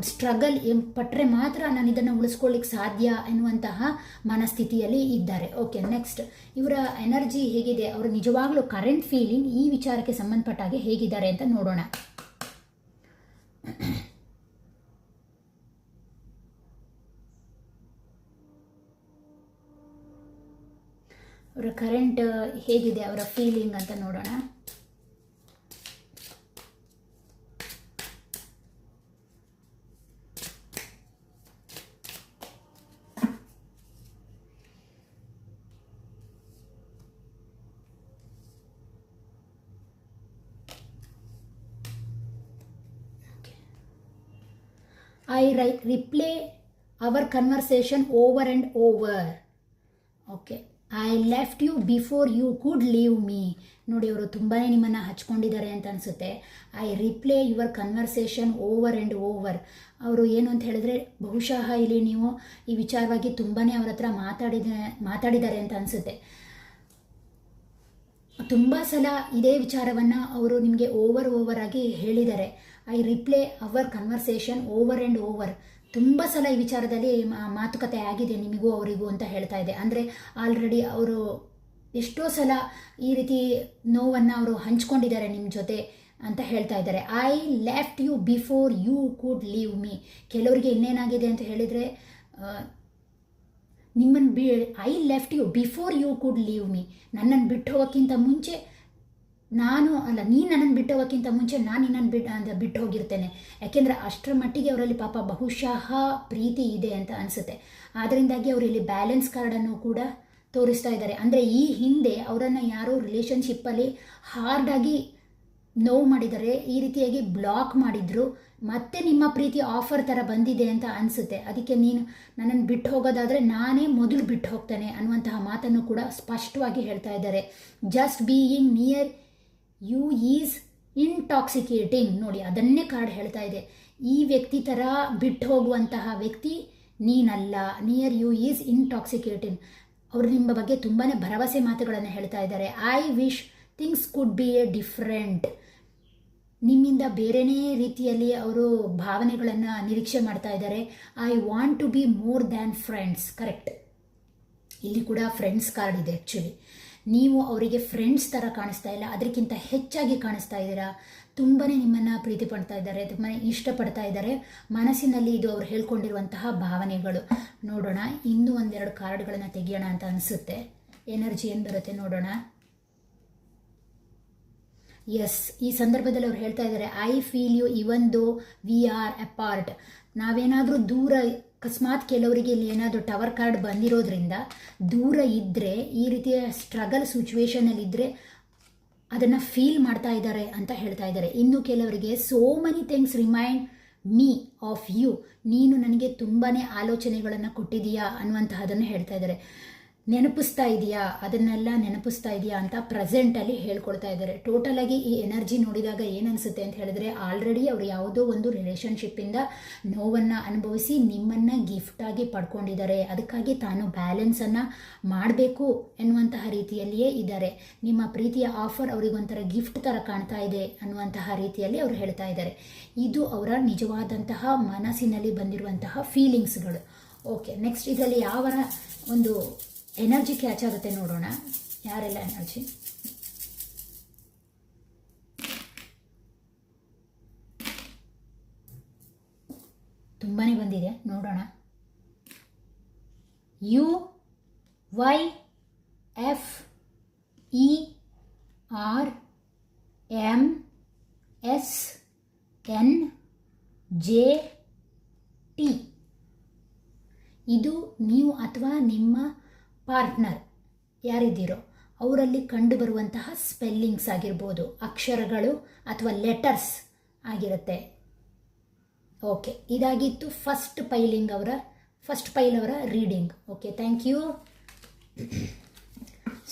ಸ್ಟ್ರಗಲ್ ಪಟ್ಟರೆ ಮಾತ್ರ ನಾನು ಇದನ್ನು ಉಳಿಸ್ಕೊಳ್ಳಿಕ್ಕೆ ಸಾಧ್ಯ ಎನ್ನುವಂತಹ ಮನಸ್ಥಿತಿಯಲ್ಲಿ ಇದ್ದಾರೆ. ಓಕೆ, ನೆಕ್ಸ್ಟ್ ಇವರ ಎನರ್ಜಿ ಹೇಗಿದೆ, ಅವರು ನಿಜವಾಗ್ಲೂ ಕರೆಂಟ್ ಫೀಲಿಂಗ್ ಈ ವಿಚಾರಕ್ಕೆ ಸಂಬಂಧಪಟ್ಟ ಹಾಗೆ ಹೇಗಿದ್ದಾರೆ ಅಂತ ನೋಡೋಣ. ಅವರ ಕರೆಂಟ್ ಹೇಗಿದೆ, ಅವರ ಫೀಲಿಂಗ್ ಅಂತ ನೋಡೋಣ. I replay our conversation over and over. Okay. I left you before you could leave me. ನೋಡಿ, ಅವರು ತುಂಬಾ ನಿಮ್ಮನ್ನು ಹಚ್ಕೊಂಡಿದ್ದಾರೆ ಅಂತ ಅನಿಸುತ್ತೆ. I replay your conversation over and over. ಅವರು ಏನು ಅಂತ ಹೇಳಿದ್ರೆ, ಬಹುಶಃ ಇಲ್ಲಿ ನೀವು ಈ ವಿಚಾರವಾಗಿ ತುಂಬಾ ಅವ್ರ ಹತ್ರ ಮಾತಾಡಿದ್ದಾರೆ ಅಂತ ಅನಿಸುತ್ತೆ. ತುಂಬ ಸಲ ಇದೇ ವಿಚಾರವನ್ನು ಅವರು ನಿಮಗೆ ಓವರ್ ಆಗಿ ಹೇಳಿದ್ದಾರೆ. I replay our conversation over and over. ತುಂಬ ಸಲ ಈ ವಿಚಾರದಲ್ಲಿ ಮಾತುಕತೆ ಆಗಿದೆ ನಿಮಗೂ ಅವರಿಗೂ ಅಂತ ಹೇಳ್ತಾ ಇದೆ. ಅಂದರೆ ಆಲ್ರೆಡಿ ಅವರು ಎಷ್ಟೋ ಸಲ ಈ ರೀತಿ ನೋವನ್ನು ಅವರು ಹಂಚ್ಕೊಂಡಿದ್ದಾರೆ ನಿಮ್ಮ ಜೊತೆ ಅಂತ ಹೇಳ್ತಾ ಇದ್ದಾರೆ. I left you before you could leave me. ಕೆಲವರಿಗೆ ಇನ್ನೇನಾಗಿದೆ ಅಂತ ಹೇಳಿದರೆ, I left you before you could leave me. ನನ್ನನ್ನು ಬಿಟ್ಟು ಹೋಗೋಕ್ಕಿಂತ ಮುಂಚೆ ನೀನು ನನ್ನನ್ನು ಬಿಟ್ಟು ಹೋಗೋಕ್ಕಿಂತ ಮುಂಚೆ ನಾನು ನಿನ್ನನ್ನು ಬಿಟ್ಟು ಹೋಗಿರ್ತೇನೆ. ಯಾಕೆಂದರೆ ಅಷ್ಟರ ಮಟ್ಟಿಗೆ ಅವರಲ್ಲಿ ಪಾಪ ಬಹುಶಃ ಪ್ರೀತಿ ಇದೆ ಅಂತ ಅನಿಸುತ್ತೆ. ಆದ್ದರಿಂದಾಗಿ ಅವರು ಇಲ್ಲಿ ಬ್ಯಾಲೆನ್ಸ್ ಕಾರ್ಡನ್ನು ಕೂಡ ತೋರಿಸ್ತಾ ಇದ್ದಾರೆ. ಅಂದರೆ ಈ ಹಿಂದೆ ಅವರನ್ನು ಯಾರೋ ರಿಲೇಷನ್ಶಿಪ್ಪಲ್ಲಿ ಹಾರ್ಡಾಗಿ ನೋವು ಮಾಡಿದ್ದಾರೆ, ಈ ರೀತಿಯಾಗಿ ಬ್ಲಾಕ್ ಮಾಡಿದ್ರು. ಮತ್ತೆ ನಿಮ್ಮ ಪ್ರೀತಿ ಆಫರ್ ಥರ ಬಂದಿದೆ ಅಂತ ಅನಿಸುತ್ತೆ. ಅದಕ್ಕೆ ನೀನು ನನ್ನನ್ನು ಬಿಟ್ಟು ಹೋಗೋದಾದರೆ ನಾನೇ ಮೊದಲು ಬಿಟ್ಟು ಹೋಗ್ತೇನೆ ಅನ್ನುವಂತಹ ಮಾತನ್ನು ಕೂಡ ಸ್ಪಷ್ಟವಾಗಿ ಹೇಳ್ತಾ ಇದ್ದಾರೆ. Just being near you is intoxicating. ನೋಡಿ, ಅದನ್ನೇ ಕಾರ್ಡ್ ಹೇಳ್ತಾ ಇದೆ. ಈ ವ್ಯಕ್ತಿ ಥರ ಬಿಟ್ಟು ಹೋಗುವಂತಹ ವ್ಯಕ್ತಿ ನೀನಲ್ಲ. Near you is intoxicating. ಅವರು ನಿಮ್ಮ ಬಗ್ಗೆ ತುಂಬಾ ಭರವಸೆ ಮಾತುಗಳನ್ನು ಹೇಳ್ತಾ ಇದ್ದಾರೆ. I wish things could be a different. ನಿಮ್ಮಿಂದ ಬೇರೆಯೇ ರೀತಿಯಲ್ಲಿ ಅವರು ಭಾವನೆಗಳನ್ನು ನಿರೀಕ್ಷೆ ಮಾಡ್ತಾ ಇದ್ದಾರೆ. I want to be more than friends. Correct, ಇಲ್ಲಿ ಕೂಡ ಫ್ರೆಂಡ್ಸ್ ಕಾರ್ಡ್ ಇದೆ. ಆ್ಯಕ್ಚುಲಿ ನೀವು ಅವರಿಗೆ ಫ್ರೆಂಡ್ಸ್ ಥರ ಕಾಣಿಸ್ತಾ ಇಲ್ಲ, ಅದಕ್ಕಿಂತ ಹೆಚ್ಚಾಗಿ ಕಾಣಿಸ್ತಾ ಇದ್ದೀರಾ. ತುಂಬಾ ನಿಮ್ಮನ್ನು ಪ್ರೀತಿ ಪಡ್ತಾ ಇದ್ದಾರೆ, ತುಂಬಾ ಇಷ್ಟಪಡ್ತಾ ಇದ್ದಾರೆ. ಮನಸ್ಸಿನಲ್ಲಿ ಇದು ಅವ್ರು ಹೇಳ್ಕೊಂಡಿರುವಂತಹ ಭಾವನೆಗಳು. ನೋಡೋಣ, ಇನ್ನೂ ಒಂದೆರಡು ಕಾರ್ಡ್ಗಳನ್ನು ತೆಗಿಯೋಣ ಅಂತ ಅನಿಸುತ್ತೆ. ಎನರ್ಜಿ ಏನು ಬರುತ್ತೆ ನೋಡೋಣ. ಎಸ್, ಈ ಸಂದರ್ಭದಲ್ಲಿ ಅವ್ರು ಹೇಳ್ತಾ ಇದ್ದಾರೆ, ಐ ಫೀಲ್ ಯು ಇವನ್ ದೋ ವಿ ಆರ್ ಅಪಾರ್ಟ್. ನಾವೇನಾದರೂ ದೂರ, ಅಕಸ್ಮಾತ್ ಕೆಲವರಿಗೆ ಇಲ್ಲಿ ಏನಾದರೂ ಟವರ್ ಕಾರ್ಡ್ ಬಂದಿರೋದ್ರಿಂದ ದೂರ ಇದ್ದರೆ, ಈ ರೀತಿಯ ಸ್ಟ್ರಗಲ್ ಸಿಚುವೇಶನಲ್ಲಿದ್ದರೆ ಅದನ್ನು ಫೀಲ್ ಮಾಡ್ತಾ ಇದ್ದಾರೆ ಅಂತ ಹೇಳ್ತಾ ಇದ್ದಾರೆ. ಇನ್ನು ಕೆಲವರಿಗೆ so many things remind me of you. ನೀನು ನನಗೆ ತುಂಬಾ ಆಲೋಚನೆಗಳನ್ನು ಕೊಟ್ಟಿದೀಯಾ ಅನ್ನುವಂತಹದನ್ನು ಹೇಳ್ತಾ ಇದ್ದಾರೆ. ನೆನಪಿಸ್ತಾ ಇದೆಯಾ, ಅದನ್ನೆಲ್ಲ ನೆನಪಿಸ್ತಾ ಇದೆಯಾ ಅಂತ ಪ್ರೆಸೆಂಟಲ್ಲಿ ಹೇಳ್ಕೊಳ್ತಾ ಇದ್ದಾರೆ. ಟೋಟಲಾಗಿ ಈ ಎನರ್ಜಿ ನೋಡಿದಾಗ ಏನನ್ಸುತ್ತೆ ಅಂತ ಹೇಳಿದ್ರೆ, ಆಲ್ರೆಡಿ ಅವರು ಯಾವುದೋ ಒಂದು ರಿಲೇಷನ್ಶಿಪ್ಪಿಂದ ನೋವನ್ನು ಅನುಭವಿಸಿ ನಿಮ್ಮನ್ನು ಗಿಫ್ಟಾಗಿ ಪಡ್ಕೊಂಡಿದ್ದಾರೆ. ಅದಕ್ಕಾಗಿ ತಾನು ಬ್ಯಾಲೆನ್ಸನ್ನು ಮಾಡಬೇಕು ಎನ್ನುವಂತಹ ರೀತಿಯಲ್ಲಿಯೇ ಇದ್ದಾರೆ. ನಿಮ್ಮ ಪ್ರೀತಿಯ ಆಫರ್ ಅವರಿಗೊಂಥರ ಗಿಫ್ಟ್ ಥರ ಕಾಣ್ತಾ ಇದೆ ಅನ್ನುವಂತಹ ರೀತಿಯಲ್ಲಿ ಅವರು ಹೇಳ್ತಾ ಇದ್ದಾರೆ. ಇದು ಅವರ ನಿಜವಾದಂತಹ ಮನಸ್ಸಿನಲ್ಲಿ ಬಂದಿರುವಂತಹ ಫೀಲಿಂಗ್ಸ್ಗಳು. ಓಕೆ, ನೆಕ್ಸ್ಟ್ ಇದರಲ್ಲಿ ಯಾವ ಒಂದು ಎನರ್ಜಿ ಕ್ಯಾಚ್ ಆಗುತ್ತೆ ನೋಡೋಣ. ಯಾರೆಲ್ಲ ಎನರ್ಜಿ? ತುಂಬಾ ಬಂದಿದೆ, ನೋಡೋಣ. U Y F E R M S N J T. ಇದು ನೀವು ಅಥವಾ ನಿಮ್ಮ ಪಾರ್ಟ್ನರ್ ಯಾರಿದ್ದೀರೋ ಅವರಲ್ಲಿ ಕಂಡುಬರುವಂತಹ ಸ್ಪೆಲ್ಲಿಂಗ್ಸ್ ಆಗಿರ್ಬೋದು, ಅಕ್ಷರಗಳು ಅಥವಾ ಲೆಟರ್ಸ್ ಆಗಿರುತ್ತೆ. ಓಕೆ, ಇದಾಗಿತ್ತು ಫಸ್ಟ್ ಪೈಲ್ ಅವರ reading. Okay, thank you.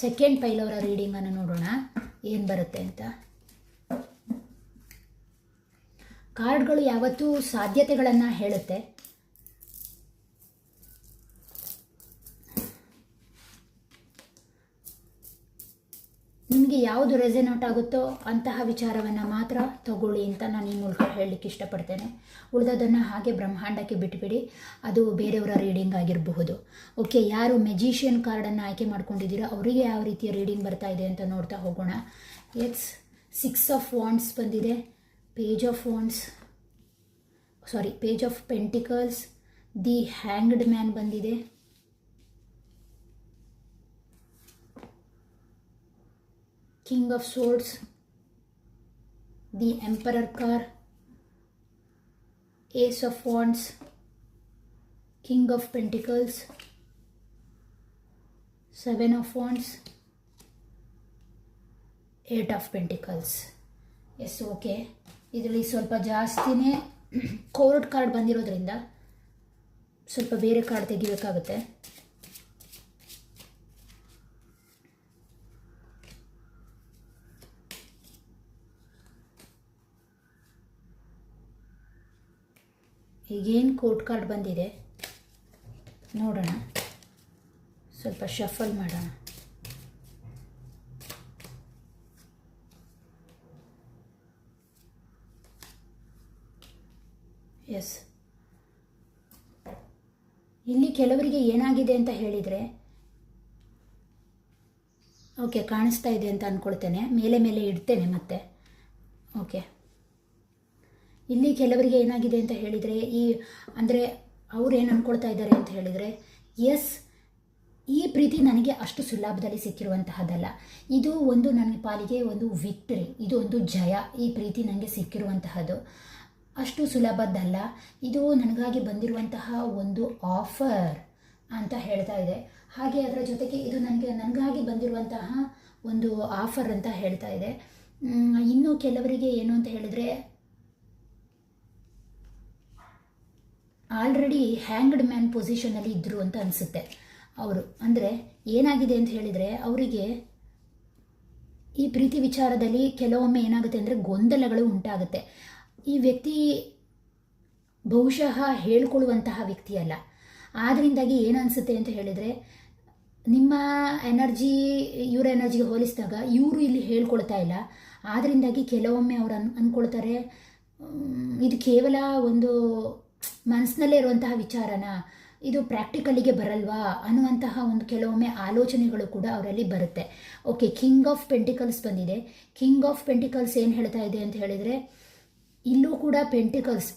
Second pile ಅವರ ರೀಡಿಂಗನ್ನು ನೋಡೋಣ ಏನು ಬರುತ್ತೆ ಅಂತ. ಕಾರ್ಡ್ಗಳು ಯಾವತ್ತೂ ಸಾಧ್ಯತೆಗಳನ್ನು ಹೇಳುತ್ತೆ. ನಿಮಗೆ ಯಾವುದು ರೆಸನೇಟ್ ಆಗುತ್ತೋ ಅಂತಹ ವಿಚಾರವನ್ನು ಮಾತ್ರ ತಗೊಳ್ಳಿ ಅಂತ ನಾನು ಈ ಮೂಲಕ ಹೇಳಲಿಕ್ಕೆ ಇಷ್ಟಪಡ್ತೇನೆ. ಉಳಿದದನ್ನು ಹಾಗೆ ಬ್ರಹ್ಮಾಂಡಕ್ಕೆ ಬಿಟ್ಟುಬಿಡಿ, ಅದು ಬೇರೆಯವರ ರೀಡಿಂಗ್ ಆಗಿರಬಹುದು. ಓಕೆ, ಯಾರು ಮೆಜಿಷಿಯನ್ ಕಾರ್ಡನ್ನು ಆಯ್ಕೆ ಮಾಡ್ಕೊಂಡಿದ್ದೀರೋ ಅವರಿಗೆ ಯಾವ ರೀತಿಯ ರೀಡಿಂಗ್ ಬರ್ತಾ ಇದೆ ಅಂತ ನೋಡ್ತಾ ಹೋಗೋಣ. ಎಸ್, 6 ಆಫ್ ವಾಂಡ್ಸ್ ಬಂದಿದೆ, page of wands, sorry page of pentacles, the hanged man ಬಂದಿದೆ, king of swords, the emperor card, ace of wands, king of pentacles, seven of wands, eight of pentacles. Yes, okay. ಇದರಲ್ಲಿ ಸ್ವಲ್ಪ ಜಾಸ್ತಿನೇ ಕೋರ್ಟ್ ಕಾರ್ಡ್ ಬಂದಿರೋದ್ರಿಂದ ಸ್ವಲ್ಪ ಬೇರೆ ಕಾರ್ಡ್ ತೆಗಿಬೇಕಾಗುತ್ತೆ. ಈಗೇನು ಕೋರ್ಟ್ ಕಾರ್ಡ್ ಬಂದಿದೆ ನೋಡೋಣ, ಸ್ವಲ್ಪ ಶಫಲ್ ಮಾಡೋಣ. ಎಸ್, ಇಲ್ಲಿ ಕೆಲವರಿಗೆ ಏನಾಗಿದೆ ಅಂತ ಹೇಳಿದರೆ, ಓಕೆ ಕಾಣಿಸ್ತಾ ಇದೆ ಅಂತ ಅಂದ್ಕೊಳ್ತೇನೆ, ಮೇಲೆ ಮೇಲೆ ಇಡ್ತೇನೆ ಮತ್ತೆ. ಓಕೆ, ಇಲ್ಲಿ ಕೆಲವರಿಗೆ ಏನಾಗಿದೆ ಅಂತ ಹೇಳಿದರೆ, ಅಂದರೆ ಅವ್ರು ಏನು ಅಂದ್ಕೊಳ್ತಾ ಇದ್ದಾರೆ ಅಂತ ಹೇಳಿದರೆ, ಎಸ್ ಈ ಪ್ರೀತಿ ನನಗೆ ಅಷ್ಟು ಸುಲಭದಲ್ಲಿ ಸಿಕ್ಕಿರುವಂತಹದ್ದಲ್ಲ, ಇದು ಒಂದು ನನ್ನ ಪಾಲಿಗೆ ಒಂದು ವಿಕ್ಟರಿ, ಇದು ಒಂದು ಜಯ. ಈ ಪ್ರೀತಿ ನನಗೆ ಸಿಕ್ಕಿರುವಂತಹದ್ದು ಅಷ್ಟು ಸುಲಭದ್ದಲ್ಲ, ಇದು ನನಗಾಗಿ ಬಂದಿರುವಂತಹ ಒಂದು ಆಫರ್ ಅಂತ ಹೇಳ್ತಾ ಇದೆ. ಹಾಗೆ ಅದರ ಜೊತೆಗೆ ಇದು ನನಗಾಗಿ ಬಂದಿರುವಂತಹ ಒಂದು ಆಫರ್ ಅಂತ ಹೇಳ್ತಾ ಇದೆ. ಇನ್ನು ಕೆಲವರಿಗೆ ಏನು ಅಂತ ಹೇಳಿದರೆ, ಆಲ್ರೆಡಿ ಹ್ಯಾಂಗ್ಡ್ ಮ್ಯಾನ್ ಪೊಸಿಷನಲ್ಲಿ ಇದ್ದರು ಅಂತ ಅನಿಸುತ್ತೆ ಅವರು. ಅಂದರೆ ಏನಾಗಿದೆ ಅಂತ ಹೇಳಿದರೆ, ಅವರಿಗೆ ಈ ಪ್ರೀತಿ ವಿಚಾರದಲ್ಲಿ ಕೆಲವೊಮ್ಮೆ ಏನಾಗುತ್ತೆ ಅಂದರೆ ಗೊಂದಲಗಳು ಉಂಟಾಗುತ್ತೆ. ಈ ವ್ಯಕ್ತಿ ಬಹುಶಃ ಹೇಳ್ಕೊಳ್ಳುವಂತಹ ವ್ಯಕ್ತಿಯಲ್ಲ, ಆದ್ದರಿಂದಾಗಿ ಏನು ಅನಿಸುತ್ತೆ ಅಂತ ಹೇಳಿದರೆ, ನಿಮ್ಮ ಎನರ್ಜಿ ಇವರ ಎನರ್ಜಿಗೆ ಹೋಲಿಸಿದಾಗ ಇವರು ಇಲ್ಲಿ ಹೇಳ್ಕೊಳ್ತಾ ಇಲ್ಲ. ಆದ್ದರಿಂದಾಗಿ ಕೆಲವೊಮ್ಮೆ ಅವರು ಅಂದ್ಕೊಳ್ತಾರೆ, ಇದು ಕೇವಲ ಒಂದು ಮನಸ್ಸಿನಲ್ಲೇ ಇರುವಂತಹ ವಿಚಾರನ, ಇದು ಪ್ರಾಕ್ಟಿಕಲಿಗೆ ಬರಲ್ವಾ ಅನ್ನುವಂತಹ ಒಂದು ಕೆಲವೊಮ್ಮೆ ಆಲೋಚನೆಗಳು ಕೂಡ ಅವರಲ್ಲಿ ಬರುತ್ತೆ. ಓಕೆ, ಕಿಂಗ್ ಆಫ್ ಪೆಂಟಿಕಲ್ಸ್ ಬಂದಿದೆ. ಕಿಂಗ್ ಆಫ್ ಪೆಂಟಿಕಲ್ಸ್ ಏನು ಹೇಳ್ತಾ ಇದೆ ಅಂತ ಹೇಳಿದರೆ, ಇಲ್ಲೂ ಕೂಡ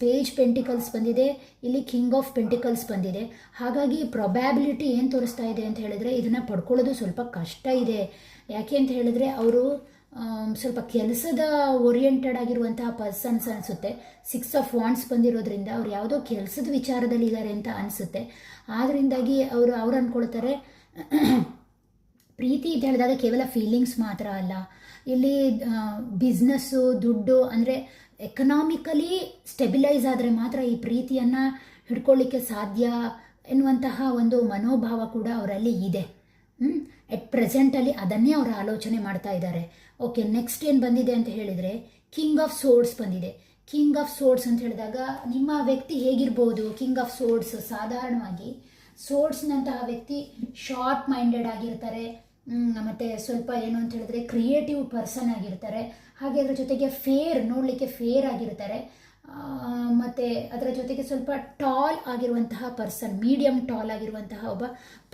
ಪೇಜ್ ಪೆಂಟಿಕಲ್ಸ್ ಬಂದಿದೆ, ಇಲ್ಲಿ ಕಿಂಗ್ ಆಫ್ ಪೆಂಟಿಕಲ್ಸ್ ಬಂದಿದೆ. ಹಾಗಾಗಿ ಪ್ರೊಬ್ಯಾಬಿಲಿಟಿ ಏನು ತೋರಿಸ್ತಾ ಇದೆ ಅಂತ ಹೇಳಿದರೆ, ಇದನ್ನು ಪಡ್ಕೊಳ್ಳೋದು ಸ್ವಲ್ಪ ಕಷ್ಟ ಇದೆ. ಯಾಕೆ ಅಂತ ಹೇಳಿದರೆ, ಅವರು ಸ್ವಲ್ಪ ಕೆಲಸದ ಓರಿಯೆಂಟೆಡ್ ಆಗಿರುವಂತಹ ಪರ್ಸನ್ಸ್ ಅನಿಸುತ್ತೆ. 6 ಆಫ್ ವಾಂಡ್ಸ್ ಬಂದಿರೋದ್ರಿಂದ ಅವ್ರು ಯಾವುದೋ ಕೆಲಸದ ವಿಚಾರದಲ್ಲಿ ಇದ್ದಾರೆ ಅಂತ ಅನಿಸುತ್ತೆ. ಆದ್ದರಿಂದಾಗಿ ಅವ್ರು ಅಂದ್ಕೊಳ್ತಾರೆ, ಪ್ರೀತಿ ಅಂತ ಹೇಳಿದಾಗ ಕೇವಲ ಫೀಲಿಂಗ್ಸ್ ಮಾತ್ರ ಅಲ್ಲ, ಇಲ್ಲಿ ಬಿಸ್ನೆಸ್ಸು, ದುಡ್ಡು, ಅಂದರೆ ಎಕನಾಮಿಕಲಿ ಸ್ಟೆಬಿಲೈಸ್ ಆದರೆ ಮಾತ್ರ ಈ ಪ್ರೀತಿಯನ್ನು ಹಿಡ್ಕೊಳ್ಳಿಕ್ಕೆ ಸಾಧ್ಯ ಎನ್ನುವಂತಹ ಒಂದು ಮನೋಭಾವ ಕೂಡ ಅವರಲ್ಲಿ ಇದೆ. ಎಟ್ ಪ್ರೆಸೆಂಟಲ್ಲಿ ಅದನ್ನೇ ಅವರು ಆಲೋಚನೆ ಮಾಡ್ತಾ ಇದ್ದಾರೆ. ಓಕೆ, ನೆಕ್ಸ್ಟ್ ಏನು ಬಂದಿದೆ ಅಂತ ಹೇಳಿದರೆ, ಕಿಂಗ್ ಆಫ್ ಸೋರ್ಡ್ಸ್ ಬಂದಿದೆ. ಕಿಂಗ್ ಆಫ್ ಸೋರ್ಡ್ಸ್ ಅಂತ ಹೇಳಿದಾಗ ನಿಮ್ಮ ವ್ಯಕ್ತಿ ಹೇಗಿರ್ಬೋದು? ಕಿಂಗ್ ಆಫ್ ಸೋರ್ಡ್ಸ್ ಸಾಧಾರಣವಾಗಿ ಸೋರ್ಡ್ಸ್ನಂತಹ ವ್ಯಕ್ತಿ ಶಾರ್ಟ್ ಮೈಂಡೆಡ್ ಆಗಿರ್ತಾರೆ, ಮತ್ತು ಸ್ವಲ್ಪ ಏನು ಅಂತ ಹೇಳಿದ್ರೆ ಕ್ರಿಯೇಟಿವ್ ಪರ್ಸನ್ ಆಗಿರ್ತಾರೆ. ಹಾಗೆ ಅದರ ಜೊತೆಗೆ ನೋಡಲಿಕ್ಕೆ ಫೇರ್ ಆಗಿರ್ತಾರೆ. ಮತ್ತು ಅದರ ಜೊತೆಗೆ ಸ್ವಲ್ಪ ಟಾಲ್ ಆಗಿರುವಂತಹ ಪರ್ಸನ್, ಮೀಡಿಯಮ್ ಟಾಲ್ ಆಗಿರುವಂತಹ ಒಬ್ಬ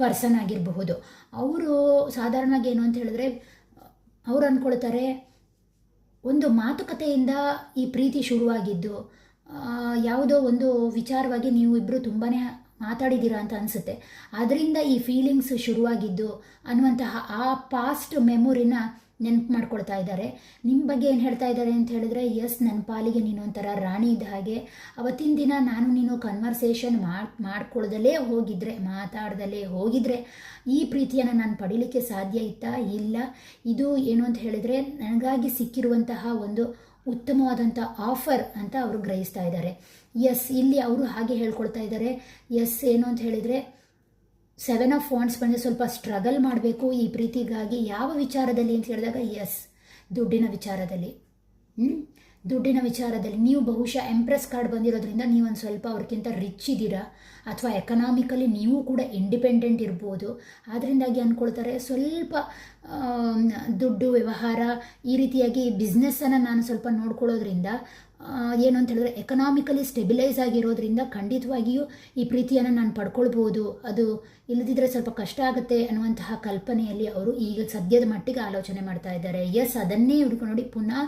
ಪರ್ಸನ್ ಆಗಿರಬಹುದು. ಅವರು ಸಾಧಾರಣವಾಗಿ ಏನು ಅಂತ ಹೇಳಿದ್ರೆ, ಅವ್ರು ಅಂದ್ಕೊಳ್ತಾರೆ, ಒಂದು ಮಾತುಕತೆಯಿಂದ ಈ ಪ್ರೀತಿ ಶುರುವಾಗಿದ್ದು, ಯಾವುದೋ ಒಂದು ವಿಚಾರವಾಗಿ ನೀವು ಇಬ್ಬರು ತುಂಬಾ ಮಾತಾಡಿದ್ದೀರಾ ಅಂತ ಅನಿಸುತ್ತೆ, ಅದರಿಂದ ಈ ಫೀಲಿಂಗ್ಸ್ ಶುರುವಾಗಿದ್ದು ಅನ್ನುವಂತಹ ಆ ಪಾಸ್ಟ್ ಮೆಮೊರಿನ ನೆನಪು ಮಾಡ್ಕೊಳ್ತಾ ಇದ್ದಾರೆ. ನಿಮ್ಮ ಬಗ್ಗೆ ಏನು ಹೇಳ್ತಾ ಇದ್ದಾರೆ ಅಂತ ಹೇಳಿದ್ರೆ, ಎಸ್ ನನ್ನ ಪಾಲಿಗೆ ನೀನು ಒಂಥರ ರಾಣಿ ಇದ್ದ ಹಾಗೆ, ಅವತ್ತಿನ ದಿನ ನಾನು ನೀನು ಕನ್ವರ್ಸೇಷನ್ ಮಾಡ್ಕೊಳ್ದಲೇ ಮಾತಾಡ್ದಲೇ ಹೋಗಿದ್ರೆ ಈ ಪ್ರೀತಿಯನ್ನು ನಾನು ಪಡೀಲಿಕ್ಕೆ ಸಾಧ್ಯ ಇತ್ತಾ? ಇಲ್ಲ. ಇದು ಏನು ಅಂತ ಹೇಳಿದರೆ ನನಗಾಗಿ ಸಿಕ್ಕಿರುವಂತಹ ಒಂದು ಉತ್ತಮವಾದಂಥ ಆಫರ್ ಅಂತ ಅವರು ಗ್ರಹಿಸ್ತಾ ಇದ್ದಾರೆ. ಎಸ್, ಇಲ್ಲಿ ಅವರು ಹಾಗೆ ಹೇಳ್ಕೊಳ್ತಾ ಇದ್ದಾರೆ. ಎಸ್, ಏನು ಅಂತ ಹೇಳಿದರೆ 7 ಆಫ್ ವಾಂಡ್ಸ್ ಬಂದರೆ ಸ್ವಲ್ಪ ಸ್ಟ್ರಗಲ್ ಮಾಡಬೇಕು ಈ ಪ್ರೀತಿಗಾಗಿ. ಯಾವ ವಿಚಾರದಲ್ಲಿ ಅಂತ ಹೇಳಿದಾಗ, ಎಸ್ ದುಡ್ಡಿನ ವಿಚಾರದಲ್ಲಿ. ದುಡ್ಡಿನ ವಿಚಾರದಲ್ಲಿ ನೀವು ಬಹುಶಃ ಎಂಪ್ರೆಸ್ ಕಾರ್ಡ್ ಬಂದಿರೋದ್ರಿಂದ ನೀವೊಂದು ಸ್ವಲ್ಪ ಅವ್ರಿಗಿಂತ ರಿಚ್ ಇದ್ದೀರಾ, ಅಥವಾ ಎಕನಾಮಿಕಲಿ ನೀವು ಕೂಡ ಇಂಡಿಪೆಂಡೆಂಟ್ ಇರ್ಬೋದು. ಅದರಿಂದಾಗಿ ಅಂದ್ಕೊಳ್ತಾರೆ, ಸ್ವಲ್ಪ ದುಡ್ಡು ವ್ಯವಹಾರ ಈ ರೀತಿಯಾಗಿ ಬಿಸ್ನೆಸ್ಸನ್ನು ನಾನು ಸ್ವಲ್ಪ ನೋಡ್ಕೊಳ್ಳೋದ್ರಿಂದ ಏನು ಅಂತ ಹೇಳಿದ್ರೆ ಎಕನಾಮಿಕಲಿ ಸ್ಟೆಬಿಲೈಸ್ ಆಗಿರೋದ್ರಿಂದ ಖಂಡಿತವಾಗಿಯೂ ಈ ಪ್ರೀತಿಯನ್ನು ನಾನು ಪಡ್ಕೊಳ್ಬೋದು, ಅದು ಇಲ್ಲದಿದ್ದರೆ ಸ್ವಲ್ಪ ಕಷ್ಟ ಆಗುತ್ತೆ ಅನ್ನುವಂತಹ ಕಲ್ಪನೆಯಲ್ಲಿ ಅವರು ಈಗ ಸದ್ಯದ ಮಟ್ಟಿಗೆ ಆಲೋಚನೆ ಮಾಡ್ತಾ ಇದ್ದಾರೆ. ಎಸ್, ಅದನ್ನೇ ಇವ್ರಿಗೆ ನೋಡಿ ಪುನಃ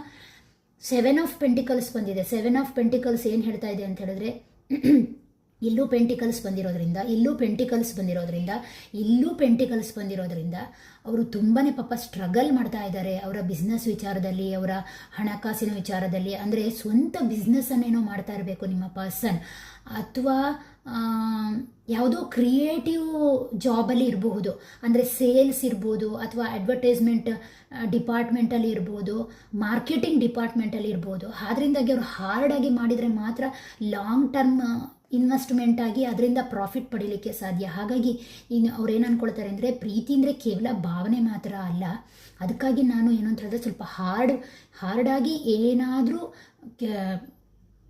7 ಆಫ್ ಪೆಂಟಿಕಲ್ಸ್ ಬಂದಿದೆ. 7 ಆಫ್ ಪೆಂಟಿಕಲ್ಸ್ ಏನು ಹೇಳ್ತಾ ಇದೆ ಅಂತ ಹೇಳಿದ್ರೆ, ಇಲ್ಲೂ ಪೆಂಟಿಕಲ್ಸ್ ಬಂದಿರೋದ್ರಿಂದ, ಅವರು ತುಂಬಾ ಪಾಪ ಸ್ಟ್ರಗಲ್ ಮಾಡ್ತಾ ಇದ್ದಾರೆ ಅವರ ಬಿಸ್ನೆಸ್ ವಿಚಾರದಲ್ಲಿ, ಅವರ ಹಣಕಾಸಿನ ವಿಚಾರದಲ್ಲಿ. ಅಂದರೆ ಸ್ವಂತ ಬಿಸ್ನೆಸ್ಸನ್ನೇನೋ ಮಾಡ್ತಾ ಇರಬೇಕು ನಿಮ್ಮ ಪರ್ಸನ್, ಅಥವಾ ಯಾವುದೋ ಕ್ರಿಯೇಟಿವ್ ಜಾಬಲ್ಲಿ ಇರಬಹುದು. ಅಂದರೆ ಸೇಲ್ಸ್ ಇರ್ಬೋದು, ಅಥವಾ ಅಡ್ವರ್ಟೈಸ್ಮೆಂಟ್ ಡಿಪಾರ್ಟ್ಮೆಂಟಲ್ಲಿ ಇರ್ಬೋದು, ಮಾರ್ಕೆಟಿಂಗ್ ಡಿಪಾರ್ಟ್ಮೆಂಟಲ್ಲಿ ಇರ್ಬೋದು. ಆದ್ರಿಂದಾಗಿ ಅವರು ಹಾರ್ಡಾಗಿ ಮಾಡಿದರೆ ಮಾತ್ರ ಲಾಂಗ್ ಟರ್ಮ್ ಇನ್ವೆಸ್ಟ್ಮೆಂಟ್ ಆಗಿ ಅದರಿಂದ ಪ್ರಾಫಿಟ್ ಪಡೀಲಿಕ್ಕೆ ಸಾಧ್ಯ. ಹಾಗಾಗಿ ಇನ್ನು ಅವ್ರು ಏನು ಅಂದ್ಕೊಳ್ತಾರೆ ಅಂದರೆ, ಪ್ರೀತಿ ಅಂದರೆ ಕೇವಲ ಭಾವನೆ ಮಾತ್ರ ಅಲ್ಲ. ಅದಕ್ಕಾಗಿ ನಾನು ಏನು ಅಂತ ಹೇಳಿದ್ರೆ, ಸ್ವಲ್ಪ ಹಾರ್ಡಾಗಿ ಏನಾದರೂ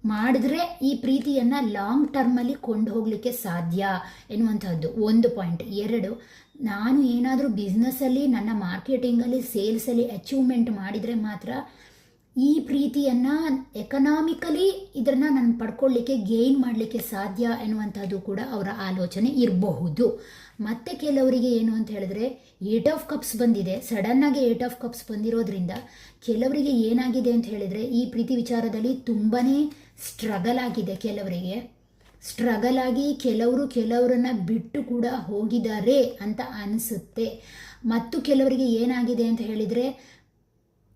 ಮಾಡಿದ್ರೆ ಈ ಪ್ರೀತಿಯನ್ನು ಲಾಂಗ್ ಟರ್ಮಲ್ಲಿ ಕೊಂಡು ಹೋಗಲಿಕ್ಕೆ ಸಾಧ್ಯ ಎನ್ನುವಂಥದ್ದು ಒಂದು ಪಾಯಿಂಟ್. 2, ನಾನು ಏನಾದರೂ ಬಿಸ್ನೆಸ್ಸಲ್ಲಿ, ನನ್ನ ಮಾರ್ಕೆಟಿಂಗಲ್ಲಿ, ಸೇಲ್ಸಲ್ಲಿ ಅಚೀವ್ಮೆಂಟ್ ಮಾಡಿದರೆ ಮಾತ್ರ ಈ ಪ್ರೀತಿಯನ್ನು ಎಕನಾಮಿಕಲಿ ಇದನ್ನು ನಾನು ಪಡ್ಕೊಳ್ಳಿಕ್ಕೆ, ಗೇನ್ ಮಾಡಲಿಕ್ಕೆ ಸಾಧ್ಯ ಎನ್ನುವಂಥದ್ದು ಕೂಡ ಅವರ ಆಲೋಚನೆ ಇರಬಹುದು. ಮತ್ತು ಕೆಲವರಿಗೆ ಏನು ಅಂತ ಹೇಳಿದ್ರೆ, 8 ಆಫ್ ಕಪ್ಸ್ ಬಂದಿದೆ. ಸಡನ್ನಾಗಿ 8 ಆಫ್ ಕಪ್ಸ್ ಬಂದಿರೋದ್ರಿಂದ ಕೆಲವರಿಗೆ ಏನಾಗಿದೆ ಅಂತ ಹೇಳಿದರೆ, ಈ ಪ್ರೀತಿ ವಿಚಾರದಲ್ಲಿ ತುಂಬಾ ಸ್ಟ್ರಗಲ್ ಆಗಿದೆ. ಸ್ಟ್ರಗಲ್ ಆಗಿ ಕೆಲವರನ್ನ ಬಿಟ್ಟು ಕೂಡ ಹೋಗಿದ್ದಾರೆ ಅಂತ ಅನಿಸುತ್ತೆ. ಮತ್ತು ಕೆಲವರಿಗೆ ಏನಾಗಿದೆ ಅಂತ ಹೇಳಿದರೆ,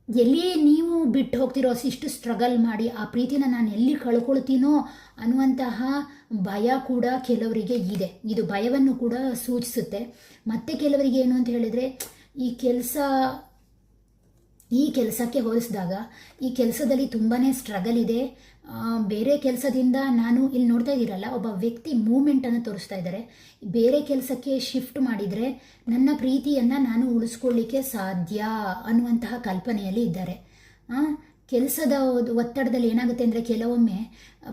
ಎಲ್ಲಿ ನೀವು ಬಿಟ್ಟು ಹೋಗ್ತಿರೋ ಅಷ್ಟಿಷ್ಟು ಸ್ಟ್ರಗಲ್ ಮಾಡಿ ಆ ಪ್ರೀತಿನ ನಾನು ಎಲ್ಲಿ ಕಳ್ಕೊಳ್ತೀನೋ ಅನ್ನುವಂತಹ ಭಯ ಕೂಡ ಕೆಲವರಿಗೆ ಇದೆ. ಇದು ಭಯವನ್ನು ಕೂಡ ಸೂಚಿಸುತ್ತೆ. ಮತ್ತು ಕೆಲವರಿಗೆ ಏನು ಅಂತ ಹೇಳಿದರೆ, ಈ ಕೆಲಸಕ್ಕೆ ಹೋಲಿಸಿದಾಗ ಈ ಕೆಲಸದಲ್ಲಿ ತುಂಬಾ ಸ್ಟ್ರಗಲ್ ಇದೆ. ಬೇರೆ ಕೆಲಸದಿಂದ ನಾನು ಇಲ್ಲಿ ನೋಡ್ತಾ ಇದ್ದೀರಲ್ಲ, ಒಬ್ಬ ವ್ಯಕ್ತಿ ಮೂಮೆಂಟನ್ನು ತೋರಿಸ್ತಾ ಇದ್ದಾರೆ. ಬೇರೆ ಕೆಲಸಕ್ಕೆ ಶಿಫ್ಟ್ ಮಾಡಿದರೆ ನನ್ನ ಪ್ರೀತಿಯನ್ನು ನಾನು ಉಳಿಸ್ಕೊಳ್ಳಿಕ್ಕೆ ಸಾಧ್ಯ ಅನ್ನುವಂತಹ ಕಲ್ಪನೆಯಲ್ಲಿ ಇದ್ದಾರೆ. ಕೆಲಸದ ಒತ್ತಡದಲ್ಲಿ ಏನಾಗುತ್ತೆ ಅಂದರೆ, ಕೆಲವೊಮ್ಮೆ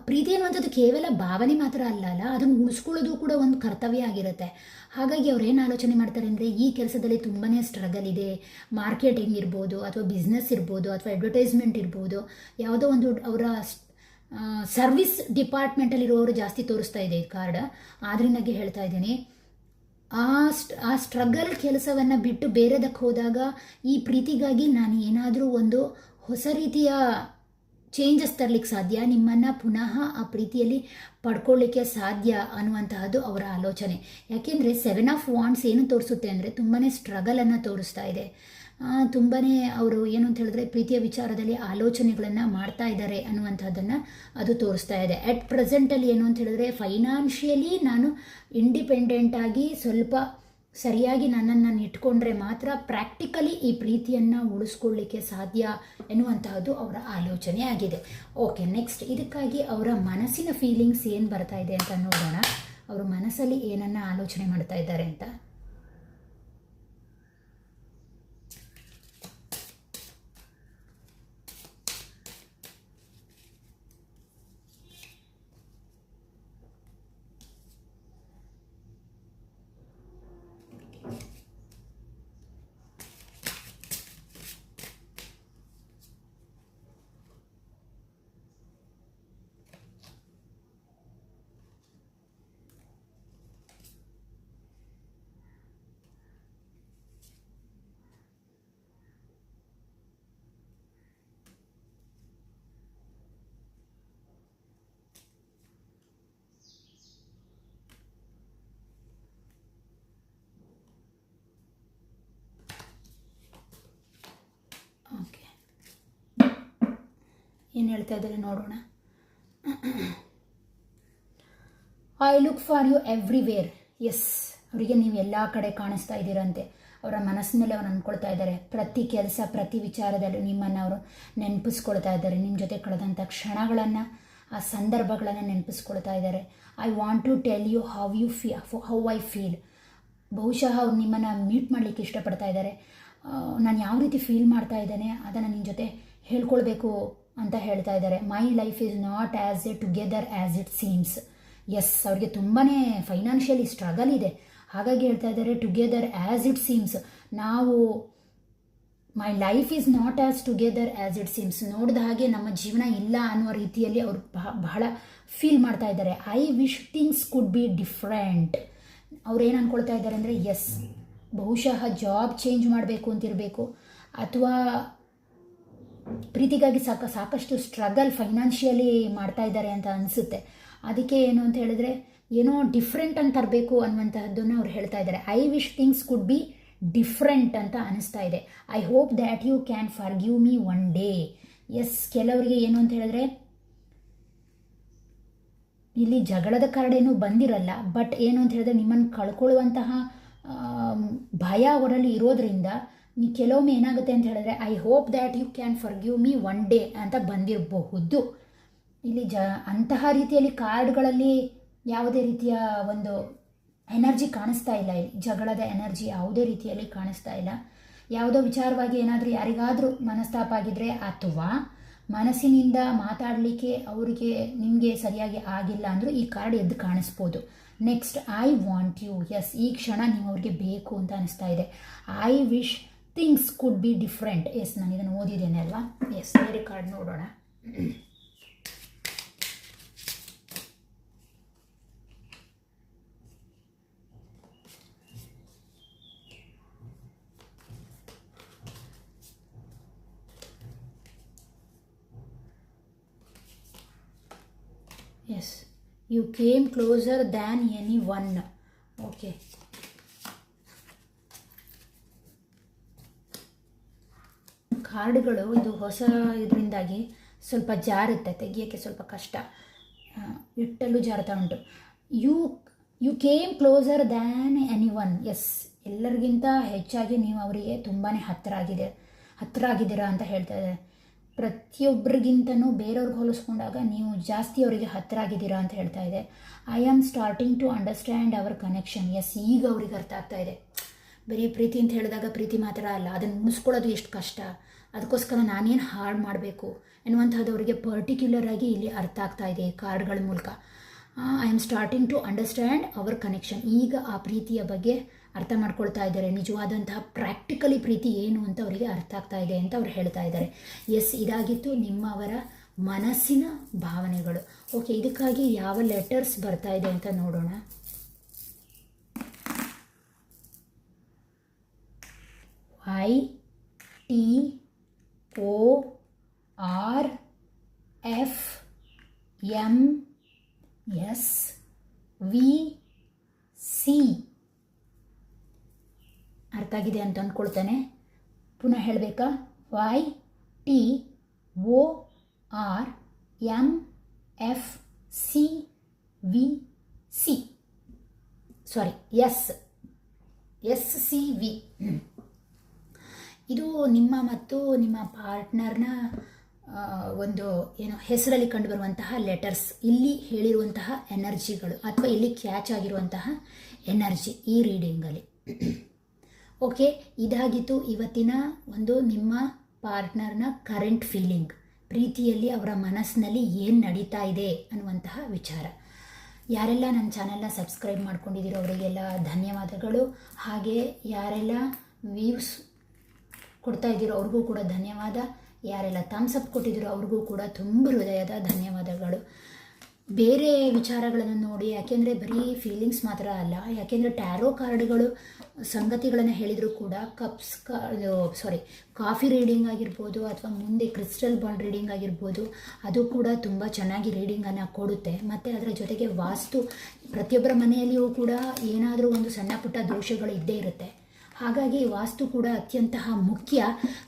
ಪ್ರೀತಿ ಅನ್ನುವಂಥದ್ದು ಕೇವಲ ಭಾವನೆ ಮಾತ್ರ ಅಲ್ಲ, ಅದನ್ನು ಉಳಿಸ್ಕೊಳ್ಳೋದು ಕೂಡ ಒಂದು ಕರ್ತವ್ಯ ಆಗಿರುತ್ತೆ. ಹಾಗಾಗಿ ಅವ್ರು ಏನು ಆಲೋಚನೆ ಮಾಡ್ತಾರೆ ಅಂದರೆ, ಈ ಕೆಲಸದಲ್ಲಿ ತುಂಬಾ ಸ್ಟ್ರಗಲ್ ಇದೆ. ಮಾರ್ಕೆಟಿಂಗ್ ಇರ್ಬೋದು, ಅಥವಾ ಬಿಸ್ನೆಸ್ ಇರ್ಬೋದು, ಅಥವಾ ಅಡ್ವರ್ಟೈಸ್ಮೆಂಟ್ ಇರ್ಬೋದು, ಯಾವುದೋ ಒಂದು ಅವರ ಸರ್ವಿಸ್ ಡಿಪಾರ್ಟ್ಮೆಂಟಲ್ಲಿರುವವರು ಜಾಸ್ತಿ ತೋರಿಸ್ತಾ ಇದೆ ಈ ಕಾರ್ಡ್. ಆದ್ರಿಂದಾಗಿ ಹೇಳ್ತಾ ಇದ್ದೀನಿ, ಆ ಸ್ಟ್ರಗಲ್ ಕೆಲಸವನ್ನು ಬಿಟ್ಟು ಬೇರೆದಕ್ಕೆ ಹೋದಾಗ ಈ ಪ್ರೀತಿಗಾಗಿ ನಾನು ಏನಾದರೂ ಒಂದು ಹೊಸ ರೀತಿಯ ಚೇಂಜಸ್ ತರಲಿಕ್ಕೆ ಸಾಧ್ಯ, ನಿಮ್ಮನ್ನು ಪುನಃ ಆ ಪ್ರೀತಿಯಲ್ಲಿ ಪಡ್ಕೊಳ್ಳಿಕ್ಕೆ ಸಾಧ್ಯ ಅನ್ನುವಂತಹದ್ದು ಅವರ ಆಲೋಚನೆ. ಯಾಕೆಂದರೆ 7 ಆಫ್ ವಾಂಡ್ಸ್ ಏನು ತೋರಿಸುತ್ತೆ ಅಂದರೆ, ತುಂಬಾ ಸ್ಟ್ರಗಲನ್ನು ತೋರಿಸ್ತಾ ಇದೆ. ತುಂಬಾ ಅವರು ಏನು ಅಂತ ಹೇಳಿದ್ರೆ, ಪ್ರೀತಿಯ ವಿಚಾರದಲ್ಲಿ ಆಲೋಚನೆಗಳನ್ನು ಮಾಡ್ತಾ ಇದ್ದಾರೆ ಅನ್ನುವಂಥದ್ದನ್ನು ಅದು ತೋರಿಸ್ತಾ ಇದೆ. ಅಟ್ ಪ್ರೆಸೆಂಟಲ್ಲಿ ಏನು ಅಂತ ಹೇಳಿದ್ರೆ, ಫೈನಾನ್ಷಿಯಲಿ ನಾನು ಇಂಡಿಪೆಂಡೆಂಟಾಗಿ ಸ್ವಲ್ಪ ಸರಿಯಾಗಿ ನನ್ನನ್ನು ಇಟ್ಕೊಂಡ್ರೆ ಮಾತ್ರ ಪ್ರಾಕ್ಟಿಕಲಿ ಈ ಪ್ರೀತಿಯನ್ನು ಉಳಿಸ್ಕೊಳ್ಳಿಕ್ಕೆ ಸಾಧ್ಯ ಎನ್ನುವಂತಹದ್ದು ಅವರ ಆಲೋಚನೆ ಆಗಿದೆ. ಓಕೆ, ನೆಕ್ಸ್ಟ್ ಇದಕ್ಕಾಗಿ ಅವರ ಮನಸ್ಸಿನ ಫೀಲಿಂಗ್ಸ್ ಏನು ಬರ್ತಾ ಇದೆ ಅಂತ ನೋಡೋಣ. ಅವರು ಮನಸ್ಸಲ್ಲಿ ಏನನ್ನು ಆಲೋಚನೆ ಮಾಡ್ತಾ ಇದ್ದಾರೆ ಅಂತ. ಏನು ಹೇಳ್ತಾ ಇದ್ದಾರೆ ನೋಡೋಣ. I look for you everywhere. Yes, ಅವರಿಗೆ ನೀವು ಎಲ್ಲ ಕಡೆ ಕಾಣಿಸ್ತಾ ಇದ್ದೀರಂತೆ. ಅವರ ಮನಸ್ಸಿನಲ್ಲಿ ಅವ್ರು ಅಂದ್ಕೊಳ್ತಾ ಇದ್ದಾರೆ. ಪ್ರತಿ ಕೆಲಸ, ಪ್ರತಿ ವಿಚಾರದಲ್ಲೂ ನಿಮ್ಮನ್ನು ಅವರು ನೆನಪಿಸ್ಕೊಳ್ತಾ ಇದ್ದಾರೆ. ನಿಮ್ಮ ಜೊತೆ ಕಳೆದಂಥ ಕ್ಷಣಗಳನ್ನು, ಆ ಸಂದರ್ಭಗಳನ್ನು ನೆನಪಿಸ್ಕೊಳ್ತಾ ಇದ್ದಾರೆ. I want to tell you how I feel. ಬಹುಶಃ ಅವ್ರು ನಿಮ್ಮನ್ನು ಮೀಟ್ ಮಾಡಲಿಕ್ಕೆ ಇಷ್ಟಪಡ್ತಾ ಇದ್ದಾರೆ. ನಾನು ಯಾವ ರೀತಿ ಫೀಲ್ ಮಾಡ್ತಾ ಇದ್ದೇನೆ ಅದನ್ನು ನಿಮ್ಮ ಜೊತೆ ಹೇಳ್ಕೊಳ್ಬೇಕು ಅಂತ ಹೇಳ್ತಾ ಇದ್ದಾರೆ. My life is not as a together as it seems. Yes, ಅವ್ರಿಗೆ ತುಂಬಾ ಫೈನಾನ್ಷಿಯಲಿ ಸ್ಟ್ರಗಲ್ ಇದೆ. ಹಾಗಾಗಿ ಹೇಳ್ತಾ ಇದ್ದಾರೆ, together as it seems. My life is not as together as it seems. ನೋಡಿದ ಹಾಗೆ ನಮ್ಮ ಜೀವನ ಇಲ್ಲ ಅನ್ನುವ ರೀತಿಯಲ್ಲಿ ಅವರು ಬಹಳ ಫೀಲ್ ಮಾಡ್ತಾ ಇದ್ದಾರೆ. I wish things could be different. ಅವ್ರು ಏನು ಅಂದ್ಕೊಳ್ತಾ ಇದ್ದಾರೆ ಅಂದರೆ, ಎಸ್, ಬಹುಶಃ ಜಾಬ್ ಚೇಂಜ್ ಮಾಡಬೇಕು ಅಂತಿರಬೇಕು, ಅಥವಾ ಪ್ರೀತಿಗಾಗಿ ಸಾಕಷ್ಟು ಸ್ಟ್ರಗಲ್ ಫೈನಾನ್ಷಿಯಲಿ ಮಾಡ್ತಾ ಇದ್ದಾರೆ ಅಂತ ಅನಿಸುತ್ತೆ. ಅದಕ್ಕೆ ಏನು ಅಂತ ಹೇಳಿದ್ರೆ ಏನೋ ಡಿಫ್ರೆಂಟ್ ಅಂತ ತರಬೇಕು ಅನ್ನುವಂತಹದ್ದನ್ನು ಅವ್ರು ಹೇಳ್ತಾ ಇದ್ದಾರೆ. I wish things could be different ಅಂತ ಅನಿಸ್ತಾ ಇದೆ. I hope that you can forgive me one day. Yes, ಕೆಲವರಿಗೆ ಏನು ಅಂತ ಹೇಳಿದ್ರೆ ಇಲ್ಲಿ ಜಗಳದ ಕಾರ್ಡೇನು ಬಂದಿರಲ್ಲ, ಬಟ್ ಏನು ಅಂತ ಹೇಳಿದ್ರೆ ನಿಮ್ಮನ್ನು ಕಳ್ಕೊಳ್ಳುವಂತಹ ಭಯ ಅವರಲ್ಲಿ ಇರೋದ್ರಿಂದ ಕೆಲವೊಮ್ಮೆ ಏನಾಗುತ್ತೆ ಅಂತ ಹೇಳಿದ್ರೆ I hope that you can forgive me one day ಅಂತ ಬಂದಿರಬಹುದು. ಇಲ್ಲಿ ಅಂತಹ ರೀತಿಯಲ್ಲಿ ಕಾರ್ಡ್ಗಳಲ್ಲಿ ಯಾವುದೇ ರೀತಿಯ ಒಂದು ಎನರ್ಜಿ ಕಾಣಿಸ್ತಾ ಇಲ್ಲ. ಇಲ್ಲಿ ಜಗಳದ ಎನರ್ಜಿ ಯಾವುದೇ ರೀತಿಯಲ್ಲಿ ಕಾಣಿಸ್ತಾ ಇಲ್ಲ. ಯಾವುದೋ ವಿಚಾರವಾಗಿ ಏನಾದರೂ ಯಾರಿಗಾದರೂ ಮನಸ್ತಾಪ ಆಗಿದ್ರೆ ಅಥವಾ ಮನಸ್ಸಿನಿಂದ ಮಾತಾಡಲಿಕ್ಕೆ ಅವರಿಗೆ ನಿಮಗೆ ಸರಿಯಾಗಿ ಆಗಿಲ್ಲ ಅಂದರೂ ಈ ಕಾರ್ಡ್ ಎದ್ದು ಕಾಣಿಸ್ಬೋದು. Next, I want you. Yes, ಈ ಕ್ಷಣ ನೀವು ಅವ್ರಿಗೆ ಬೇಕು ಅಂತ ಅನಿಸ್ತಾ ಇದೆ. I wish things could be different. Yes, ನಾನು ಇದನ್ನು ಓದಿದ್ದೇನೆ ಅಲ್ವಾ. ಎಸ್, ಬೇರೆ ಕಾರ್ಡ್ ನೋಡೋಣ. Yes, you came closer than anyone. Okay, ಕಾರ್ಡ್ಗಳು ಇದು ಹೊಸ ಇದರಿಂದಾಗಿ ಸ್ವಲ್ಪ ಜಾರುತ್ತೆ, ತೆಗಿಯೋಕ್ಕೆ ಸ್ವಲ್ಪ ಕಷ್ಟ, ಇಟ್ಟಲ್ಲೂ ಜಾರ್ತಾ ಉಂಟು. You came closer than anyone. Yes, ಎಲ್ಲರಿಗಿಂತ ಹೆಚ್ಚಾಗಿ ನೀವು ಅವರಿಗೆ ತುಂಬಾ ಹತ್ತಿರ ಆಗಿದ್ದೀರಾ ಅಂತ ಹೇಳ್ತಾ ಇದ್ದಾರೆ. ಪ್ರತಿಯೊಬ್ಬರಿಗಿಂತನೂ ಬೇರೆಯವ್ರಿಗೆ ಹೋಲಿಸ್ಕೊಂಡಾಗ ನೀವು ಜಾಸ್ತಿ ಅವರಿಗೆ ಹತ್ತಿರ ಆಗಿದ್ದೀರಾ ಅಂತ ಹೇಳ್ತಾ ಇದೆ. I am starting to understand our connection. Yes, ಈಗ ಅವ್ರಿಗೆ ಅರ್ಥ ಆಗ್ತಾ ಇದೆ. ಬರೀ ಪ್ರೀತಿ ಅಂತ ಹೇಳಿದಾಗ ಪ್ರೀತಿ ಮಾತ್ರ ಅಲ್ಲ, ಅದನ್ನು ಮುಗಿಸ್ಕೊಳ್ಳೋದು ಎಷ್ಟು ಕಷ್ಟ, ಅದಕ್ಕೋಸ್ಕರ ನಾನೇನು ಹಾಳು ಮಾಡಬೇಕು ಎನ್ನುವಂಥದ್ದು ಅವರಿಗೆ ಪರ್ಟಿಕ್ಯುಲರ್ ಆಗಿ ಇಲ್ಲಿ ಅರ್ಥ ಆಗ್ತಾ ಇದೆ ಈ ಕಾರ್ಡ್ಗಳ ಮೂಲಕ. I am starting to understand our connection. ಈಗ ಆ ಪ್ರೀತಿಯ ಬಗ್ಗೆ ಅರ್ಥ ಮಾಡ್ಕೊಳ್ತಾ ಇದ್ದಾರೆ. ನಿಜವಾದಂತಹ ಪ್ರಾಕ್ಟಿಕಲಿ ಪ್ರೀತಿ ಏನು ಅಂತ ಅವರಿಗೆ ಅರ್ಥ ಆಗ್ತಾ ಇದೆ ಅಂತ ಅವ್ರು ಹೇಳ್ತಾ ಇದ್ದಾರೆ. ಎಸ್, ಇದಾಗಿತ್ತು ನಿಮ್ಮವರ ಮನಸ್ಸಿನ ಭಾವನೆಗಳು. ಓಕೆ, ಇದಕ್ಕಾಗಿ ಯಾವ ಲೆಟರ್ಸ್ ಬರ್ತಾ ಇದೆ ಅಂತ ನೋಡೋಣ. I T O R F M S V C. ಅರ್ಥ ಆಗಿದೆ ಅಂತ ಅಂದ್ಕೊಳ್ತಾನೆ. ಪುನಃ ಹೇಳಬೇಕಾ? Y T O R M F C V C. ಸಾರಿ, S C V. ಇದು ನಿಮ್ಮ ಮತ್ತು ನಿಮ್ಮ ಪಾರ್ಟ್ನರ್ನ ಒಂದು ಹೆಸರಲ್ಲಿ ಕಂಡುಬರುವಂತಹ ಲೆಟರ್ಸ್, ಇಲ್ಲಿ ಹೇಳಿರುವಂತಹ ಎನರ್ಜಿಗಳು ಅಥವಾ ಇಲ್ಲಿ ಕ್ಯಾಚ್ ಆಗಿರುವಂತಹ ಎನರ್ಜಿ ಈ ರೀಡಿಂಗಲ್ಲಿ. ಓಕೆ, ಇದಾಗಿತ್ತು ಇವತ್ತಿನ ಒಂದು ನಿಮ್ಮ ಪಾರ್ಟ್ನರ್ನ ಕರೆಂಟ್ ಫೀಲಿಂಗ್, ಪ್ರೀತಿಯಲ್ಲಿ ಅವರ ಮನಸ್ಸಿನಲ್ಲಿ ಏನು ನಡೀತಾ ಇದೆ ಅನ್ನುವಂತಹ ವಿಚಾರ. ಯಾರೆಲ್ಲ ನನ್ನ ಚಾನೆಲ್ನ ಸಬ್ಸ್ಕ್ರೈಬ್ ಮಾಡ್ಕೊಂಡಿದ್ದೀರೋ ಅವರಿಗೆಲ್ಲ ಧನ್ಯವಾದಗಳು. ಹಾಗೆ ಯಾರೆಲ್ಲ ವ್ಯೂಸ್ ಕೊಡ್ತಾ ಇದ್ದೀರೋ ಅವ್ರಿಗೂ ಕೂಡ ಧನ್ಯವಾದ. ಯಾರೆಲ್ಲ ಥಮ್ಸ್ ಅಪ್ ಕೊಟ್ಟಿದ್ದೀರೋ ಅವ್ರಿಗೂ ಕೂಡ ತುಂಬ ಹೃದಯದ ಧನ್ಯವಾದಗಳು. ಬೇರೆ ವಿಚಾರಗಳನ್ನು ನೋಡಿ, ಯಾಕೆಂದರೆ ಬರೀ ಫೀಲಿಂಗ್ಸ್ ಮಾತ್ರ ಅಲ್ಲ, ಯಾಕೆಂದರೆ ಟ್ಯಾರೋ ಕಾರ್ಡ್ಗಳು ಸಂಗತಿಗಳನ್ನು ಹೇಳಿದರೂ ಕೂಡ ಕಾಫಿ ರೀಡಿಂಗ್ ಆಗಿರ್ಬೋದು ಅಥವಾ ಮುಂದೆ ಕ್ರಿಸ್ಟಲ್ ಬಾಲ್ ರೀಡಿಂಗ್ ಆಗಿರ್ಬೋದು, ಅದು ಕೂಡ ತುಂಬ ಚೆನ್ನಾಗಿ ರೀಡಿಂಗನ್ನು ಕೊಡುತ್ತೆ. ಮತ್ತು ಅದರ ಜೊತೆಗೆ ವಾಸ್ತು, ಪ್ರತಿಯೊಬ್ಬರ ಮನೆಯಲ್ಲಿಯೂ ಕೂಡ ಏನಾದರೂ ಒಂದು ಸಣ್ಣ ಪುಟ್ಟ ದೋಷಗಳು ಇದ್ದೇ ಇರುತ್ತೆ. ಹಾಗಾಗಿ ವಾಸ್ತು ಕೂಡ ಅತ್ಯಂತ ಮುಖ್ಯ.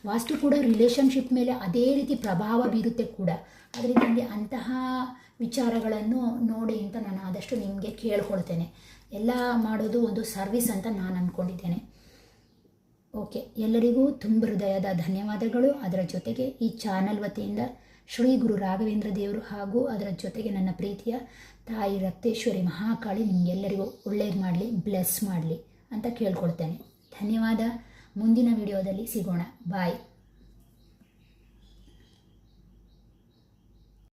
ವಾಸ್ತು ಕೂಡ ರಿಲೇಷನ್ಶಿಪ್ ಮೇಲೆ ಅದೇ ರೀತಿ ಪ್ರಭಾವ ಬೀರುತ್ತೆ ಕೂಡ. ಅದರಿಂದ ನನಗೆ ಅಂತಹ ವಿಚಾರಗಳನ್ನು ನೋಡಿ ಅಂತ ನಾನು ಆದಷ್ಟು ನಿಮಗೆ ಕೇಳ್ಕೊಳ್ತೇನೆ. ಎಲ್ಲ ಮಾಡೋದು ಒಂದು ಸರ್ವಿಸ್ ಅಂತ ನಾನು ಅಂದ್ಕೊಂಡಿದ್ದೇನೆ. ಓಕೆ, ಎಲ್ಲರಿಗೂ ತುಂಬ ಹೃದಯದ ಧನ್ಯವಾದಗಳು. ಅದರ ಜೊತೆಗೆ ಈ ಚಾನಲ್ ವತಿಯಿಂದ ಶ್ರೀ ಗುರು ರಾಘವೇಂದ್ರ ದೇವರು ಹಾಗೂ ಅದರ ಜೊತೆಗೆ ನನ್ನ ಪ್ರೀತಿಯ ತಾಯಿ ರಕ್ತೇಶ್ವರಿ ಮಹಾಕಾಳಿ ನಿಮಗೆಲ್ಲರಿಗೂ ಒಳ್ಳೇದು ಮಾಡಲಿ, ಬ್ಲೆಸ್ ಮಾಡಲಿ ಅಂತ ಕೇಳ್ಕೊಳ್ತೇನೆ. ಧನ್ಯವಾದ. ಮುಂದಿನ ವಿಡಿಯೋದಲ್ಲಿ ಸಿಗೋಣ. ಬಾಯ್.